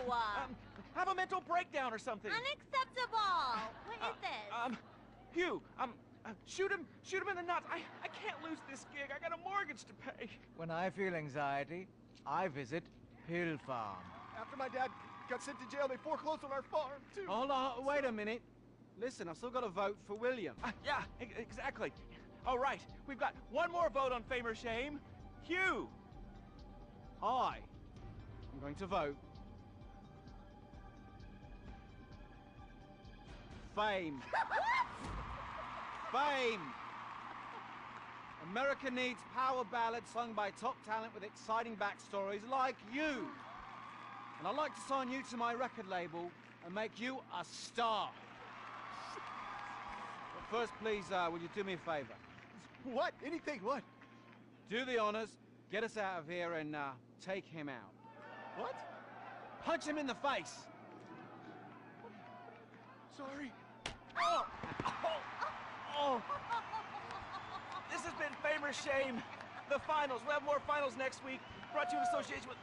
Have a mental breakdown or something. Unacceptable! What is this? Hugh, shoot him in the nuts. I can't lose this gig. I got a mortgage to pay. When I feel anxiety, I visit Hill Farm. After my dad got sent to jail, they foreclosed on our farm, too. Hold on, wait a minute. Listen, I've still got to vote for William. Yeah, exactly. All right, we've got one more vote on Fame or Shame. Hugh! I'm going to vote Fame. Fame! America needs power ballads sung by top talent with exciting backstories like you. And I'd like to sign you to my record label and make you a star. But first, please, will you do me a favor? What? Anything? What? Do the honors, get us out of here, and take him out. What? Punch him in the face! Sorry. Oh! This has been Fame or Shame, the finals. We'll have more finals next week. Brought to you in association with,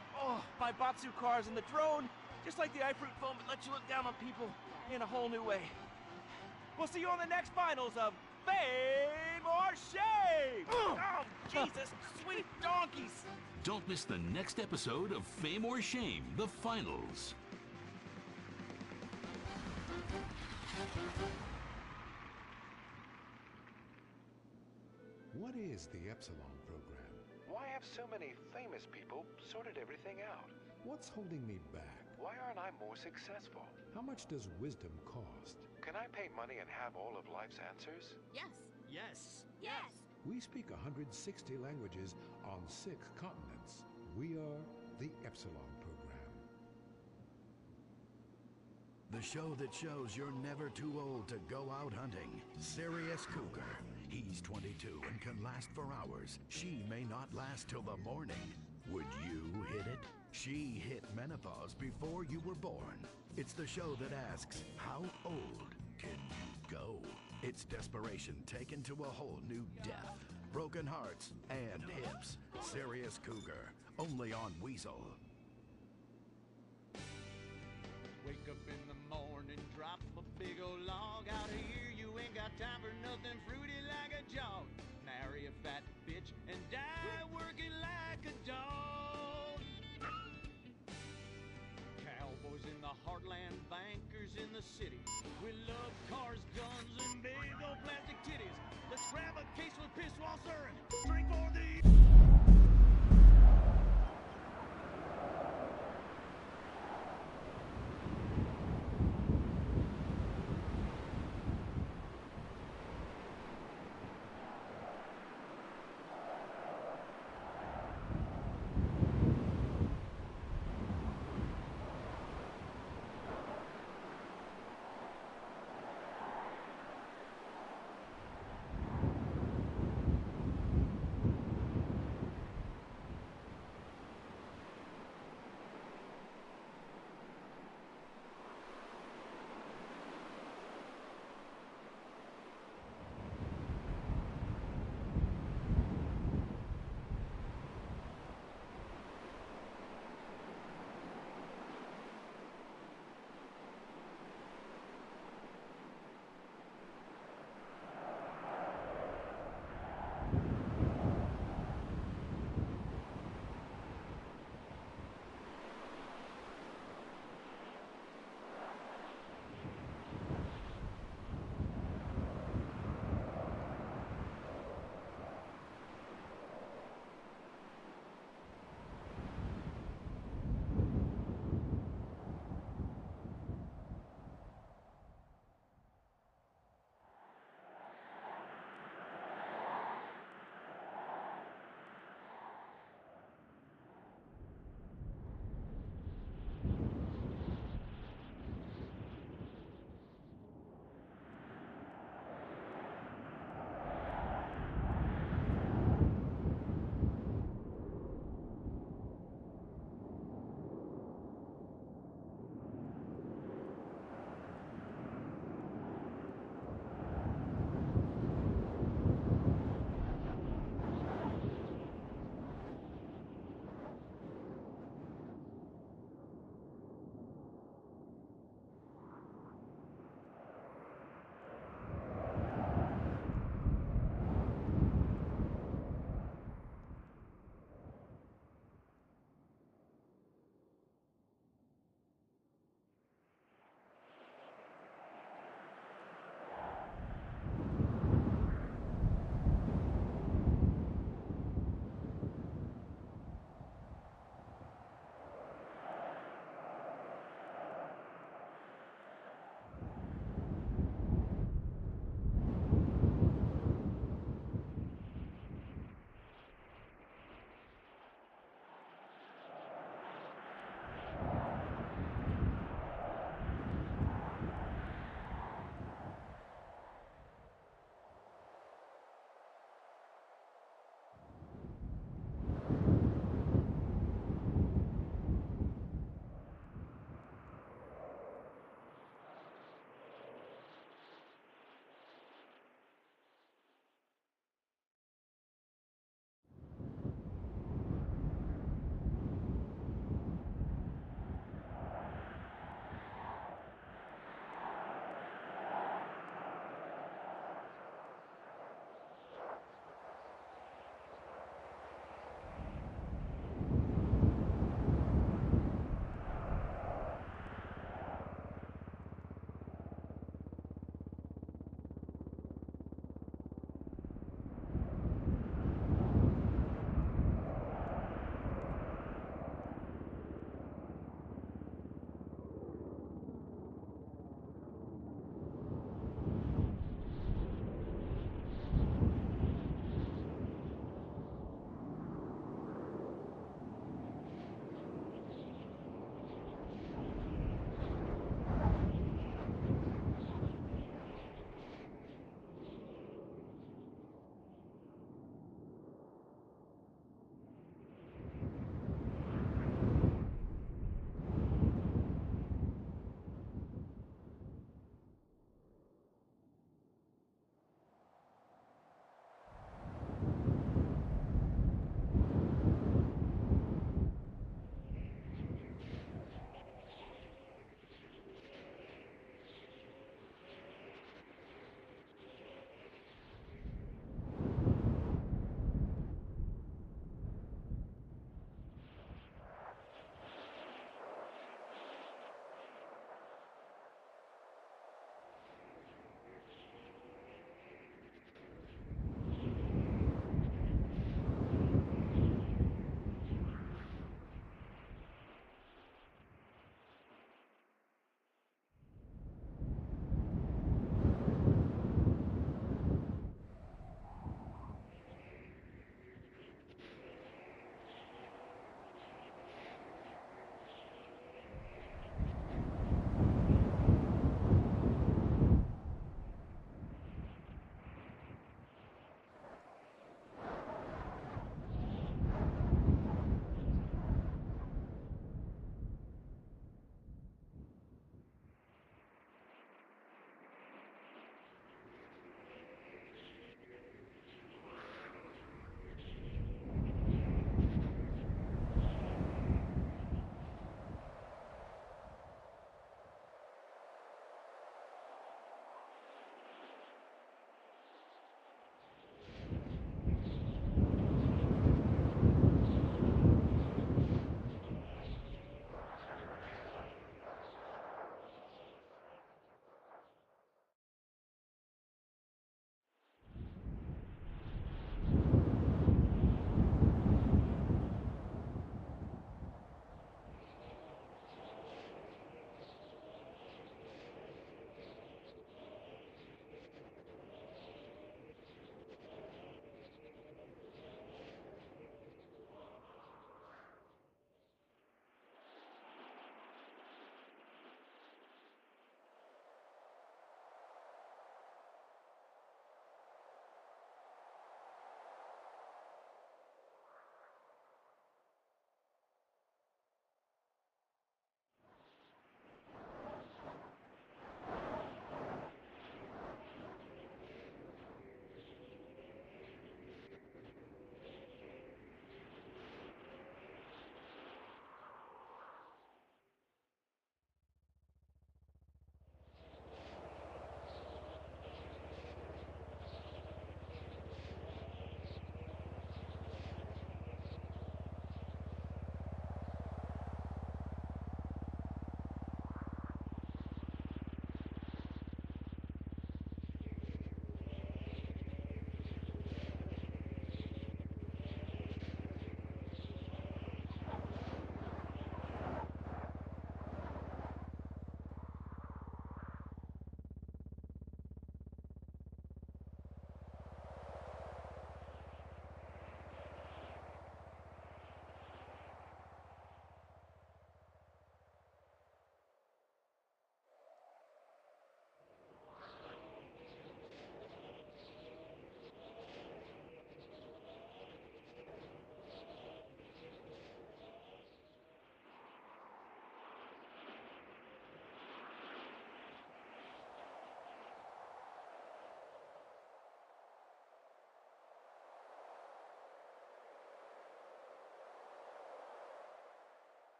by Batsu Cars and the drone. Just like the iFruit phone, but lets you look down on people in a whole new way. We'll see you on the next finals of Fame or Shame! Oh, Jesus, sweet donkeys! Don't miss the next episode of Fame or Shame, the finals. What is the Epsilon program? Why have so many famous people sorted everything out? What's holding me back? Why aren't I more successful? How much does wisdom cost? Can I pay money and have all of life's answers? Yes. Yes. Yes. We speak 160 languages on 6 continents. We are the Epsilon program. The show that shows you're never too old to go out hunting. Sirius Cougar. He's 22 and can last for hours. She may not last till the morning. Would you hit it? She hit menopause before you were born. It's the show that asks, how old can you go? It's desperation taken to a whole new depth. Broken hearts and hips. Sirius Cougar. Only on Weasel. Wake up in the morning, drop a big old log out of here. You ain't got time for nothing fruity like a jog. Marry a fat bitch and die working like a dog. Cowboys in the heartland bankers in the city. We love cars, guns, and big old plastic titties. Let's grab a case with Pisswasser and drink for the...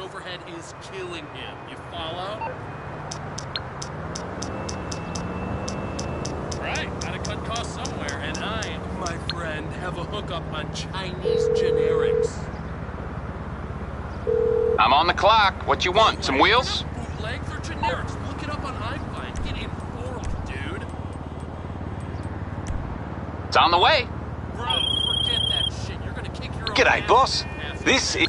overhead is killing him. You follow? Right, gotta cut costs somewhere, and I, my friend, have a hookup on Chinese generics. I'm on the clock. What you want? Some wheels? Bootlegs or generics? Look it up on iFind. Get informed, dude. It's on the way. Bro, forget that shit. You're gonna kick your own G'day, ass. boss. This is...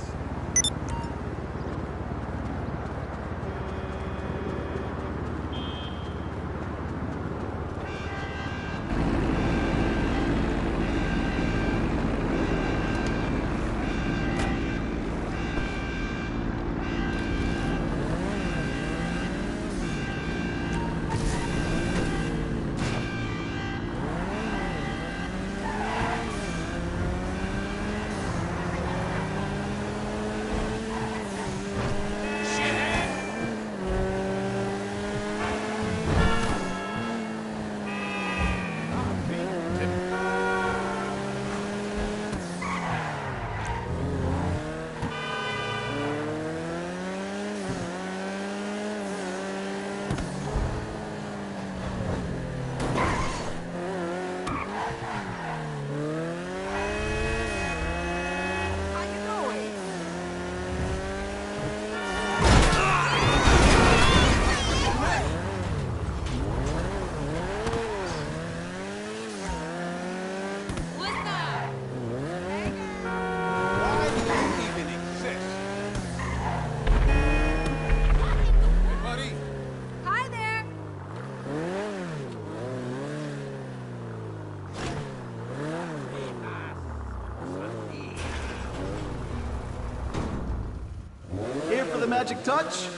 Here for the magic touch?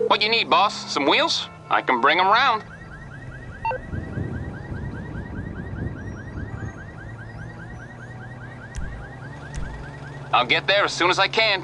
What you need, boss? Some wheels? I can bring them round. I'll get there as soon as I can.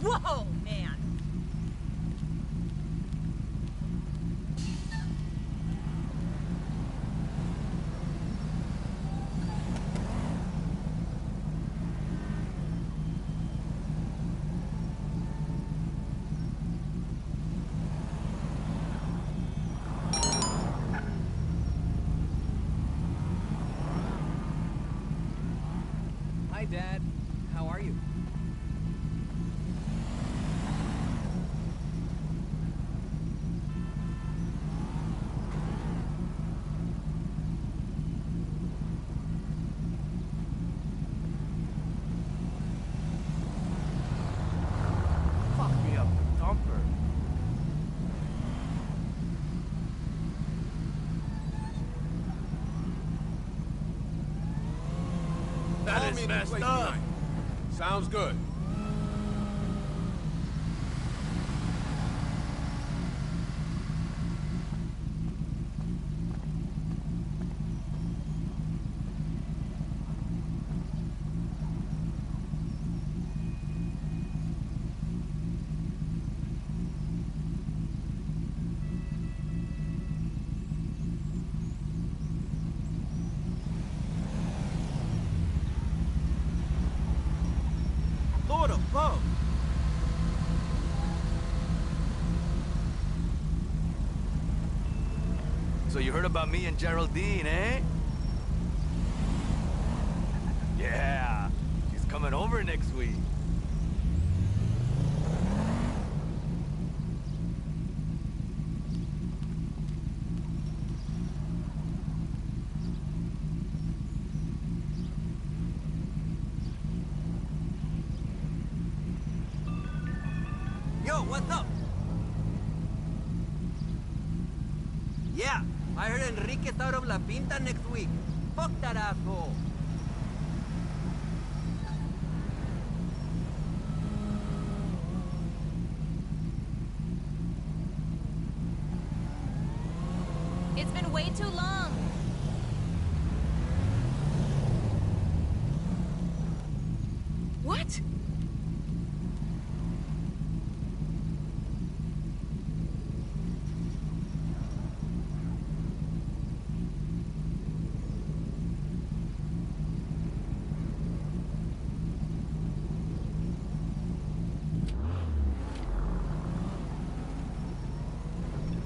Whoa, man! Hi, Dad. How are you? Fuck me up, dumper. That is messed up. Sounds good. Lord above. So you heard about me and Geraldine, eh? Yeah, she's coming over next week. Yo, what's up? Yeah, I heard Enrique's out of La Pinta next week. Fuck that asshole. It's been way too long. What?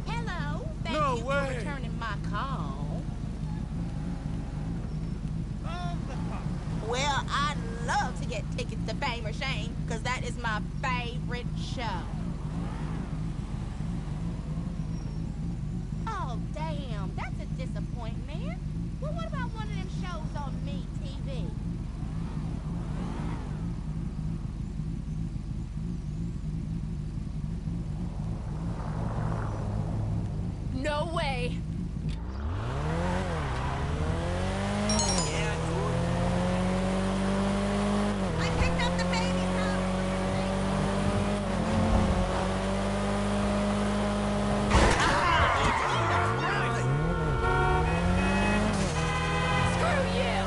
Hello. Thank No you way. for returning my call. Well, I'd love to get tickets to Fame or Shame, because that is my favorite show. Oh, damn. That's a disappointment. Well, what about one of them shows on Me TV? No way. I picked up the baby. Screw you.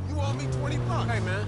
You owe me $20. Hey, man.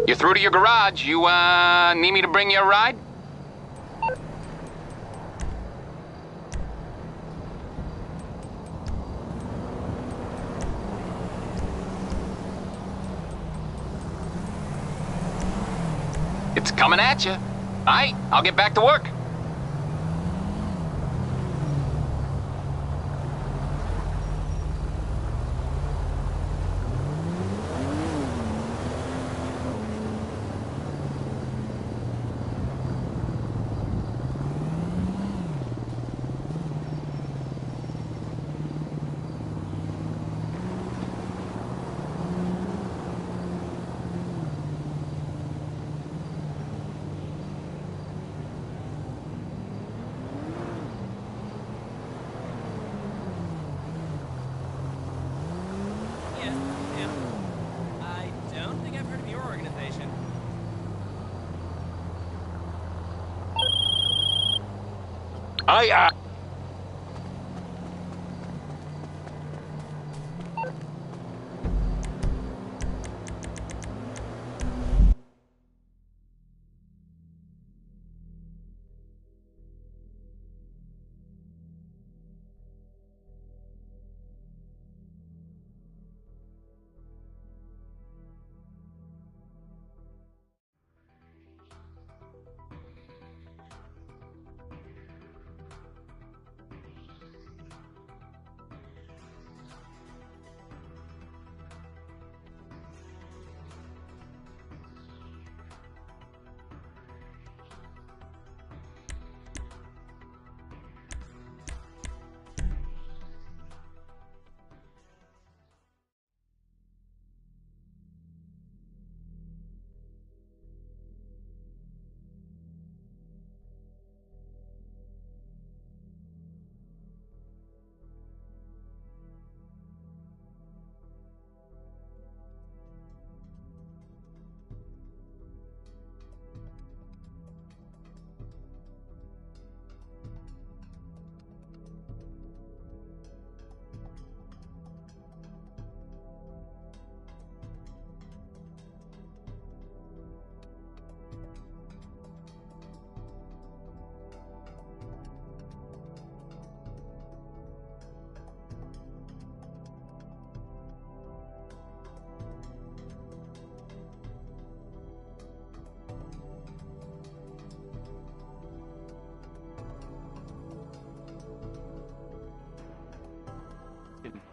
You're through to your garage. You, need me to bring you a ride? It's coming at you. All right, I'll get back to work. I,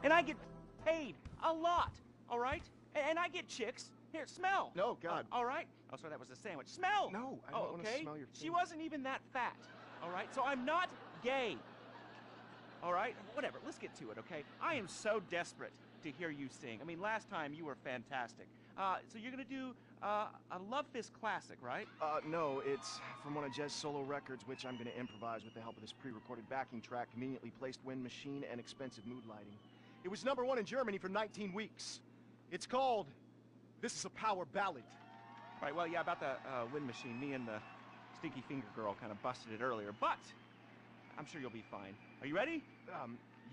And I get paid a lot, all right? And I get chicks. Here, smell. No, God. All right? Oh, sorry, that was a sandwich. Smell. No, I don't want to okay? smell your She food. wasn't even that fat, all right? So I'm not gay, all right? Whatever, let's get to it, okay? I am so desperate to hear you sing. I mean, last time you were fantastic. So you're gonna do a Love Fist classic, right? No, it's from one of Jez's solo records, which I'm gonna improvise with the help of this pre-recorded backing track, conveniently placed wind machine and expensive mood lighting. It was #1 in Germany for 19 weeks. It's called This Is a Power Ballad. Right, well, yeah, about the wind machine, me and the Stinky Finger Girl kind of busted it earlier, but I'm sure you'll be fine. Are you ready?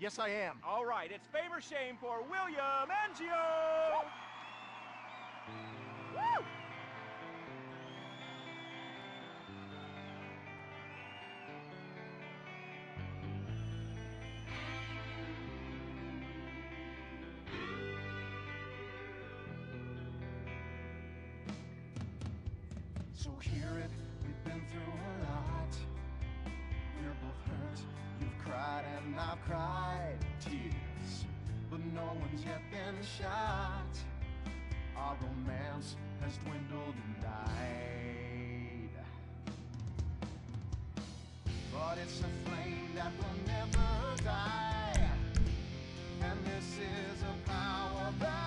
Yes, I am. All right, it's Fame or Shame for William Angio! Woo! So hear it, we've been through a lot. We're both hurt, you've cried and I've cried tears, but no one's yet been shot. Our romance has dwindled and died, but it's a flame that will never die, and this is a power ballad.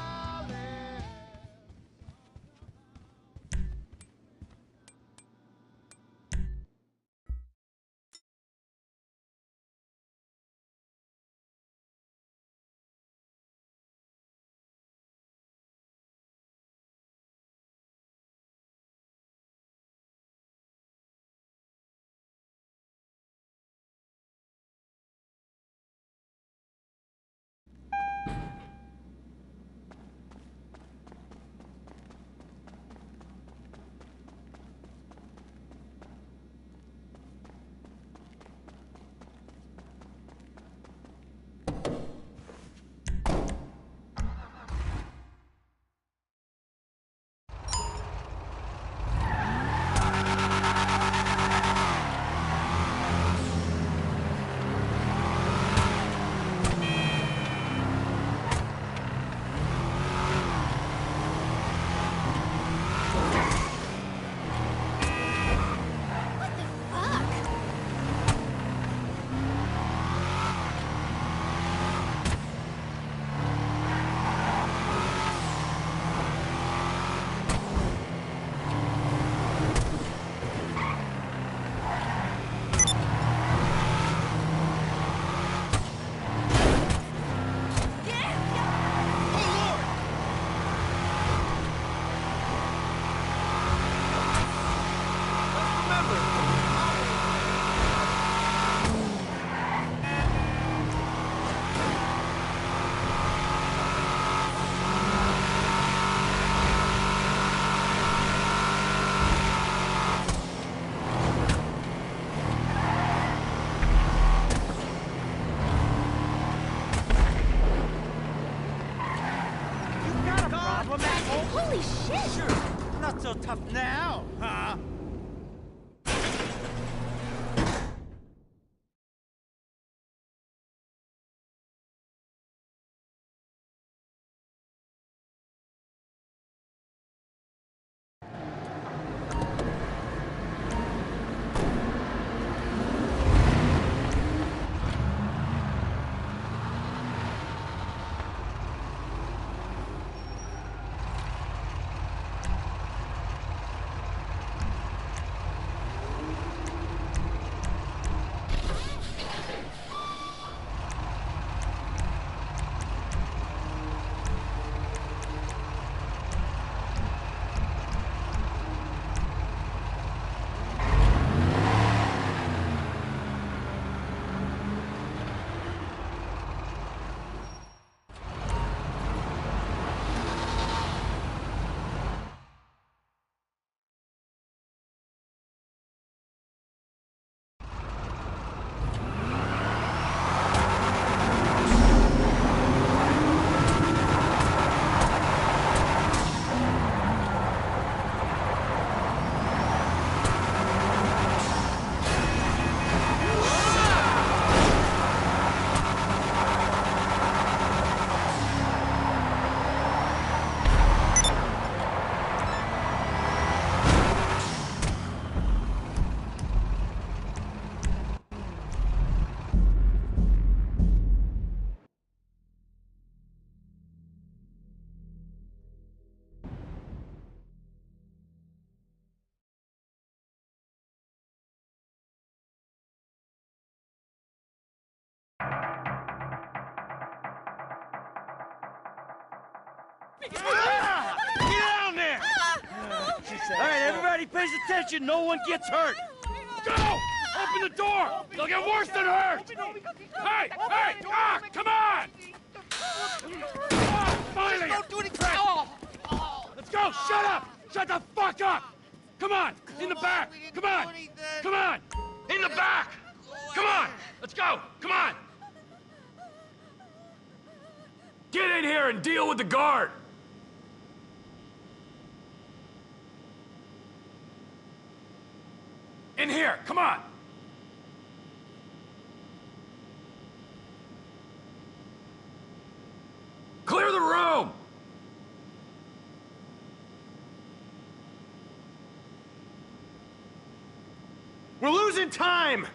Not so tough now, huh? Ah! Get down there! All right, everybody pays attention. No one gets hurt. Go! Open the door! They'll get worse than hurt! Hey! Hey! Ah! Come on! Oh, finally! Don't do anything! Let's go! Shut up! Shut the fuck up! Come on! In the back! Come on! Come on! In the back! Come on! Let's go! Come on! Get in here and deal with the guard! In here! Come on! Clear the room! We're losing time!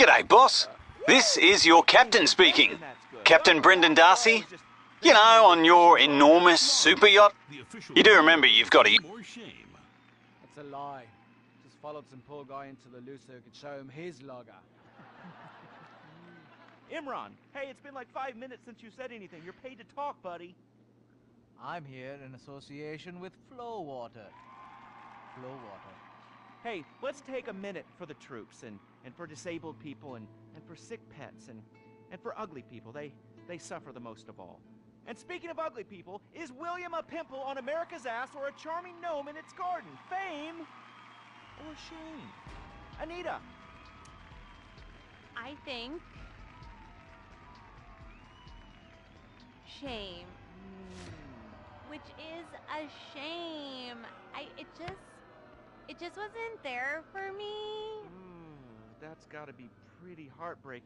G'day, boss. This is your captain speaking. Captain Brendan Darcy. You know, on your enormous super yacht. You do remember you've got to... That's a lie. Just followed some poor guy into the loose so he could show him his logger. Imran, hey, it's been like 5 minutes since you said anything. You're paid to talk, buddy. I'm here in association with Flow Water. Flow Water. Hey, let's take a minute for the troops and for disabled people and for sick pets and for ugly people. They suffer the most of all. And speaking of ugly people, is William a pimple on America's ass or a charming gnome in its garden? Fame or shame? Anita. I think shame. Which is a shame. It just wasn't there for me. That's gotta be pretty heartbreaking.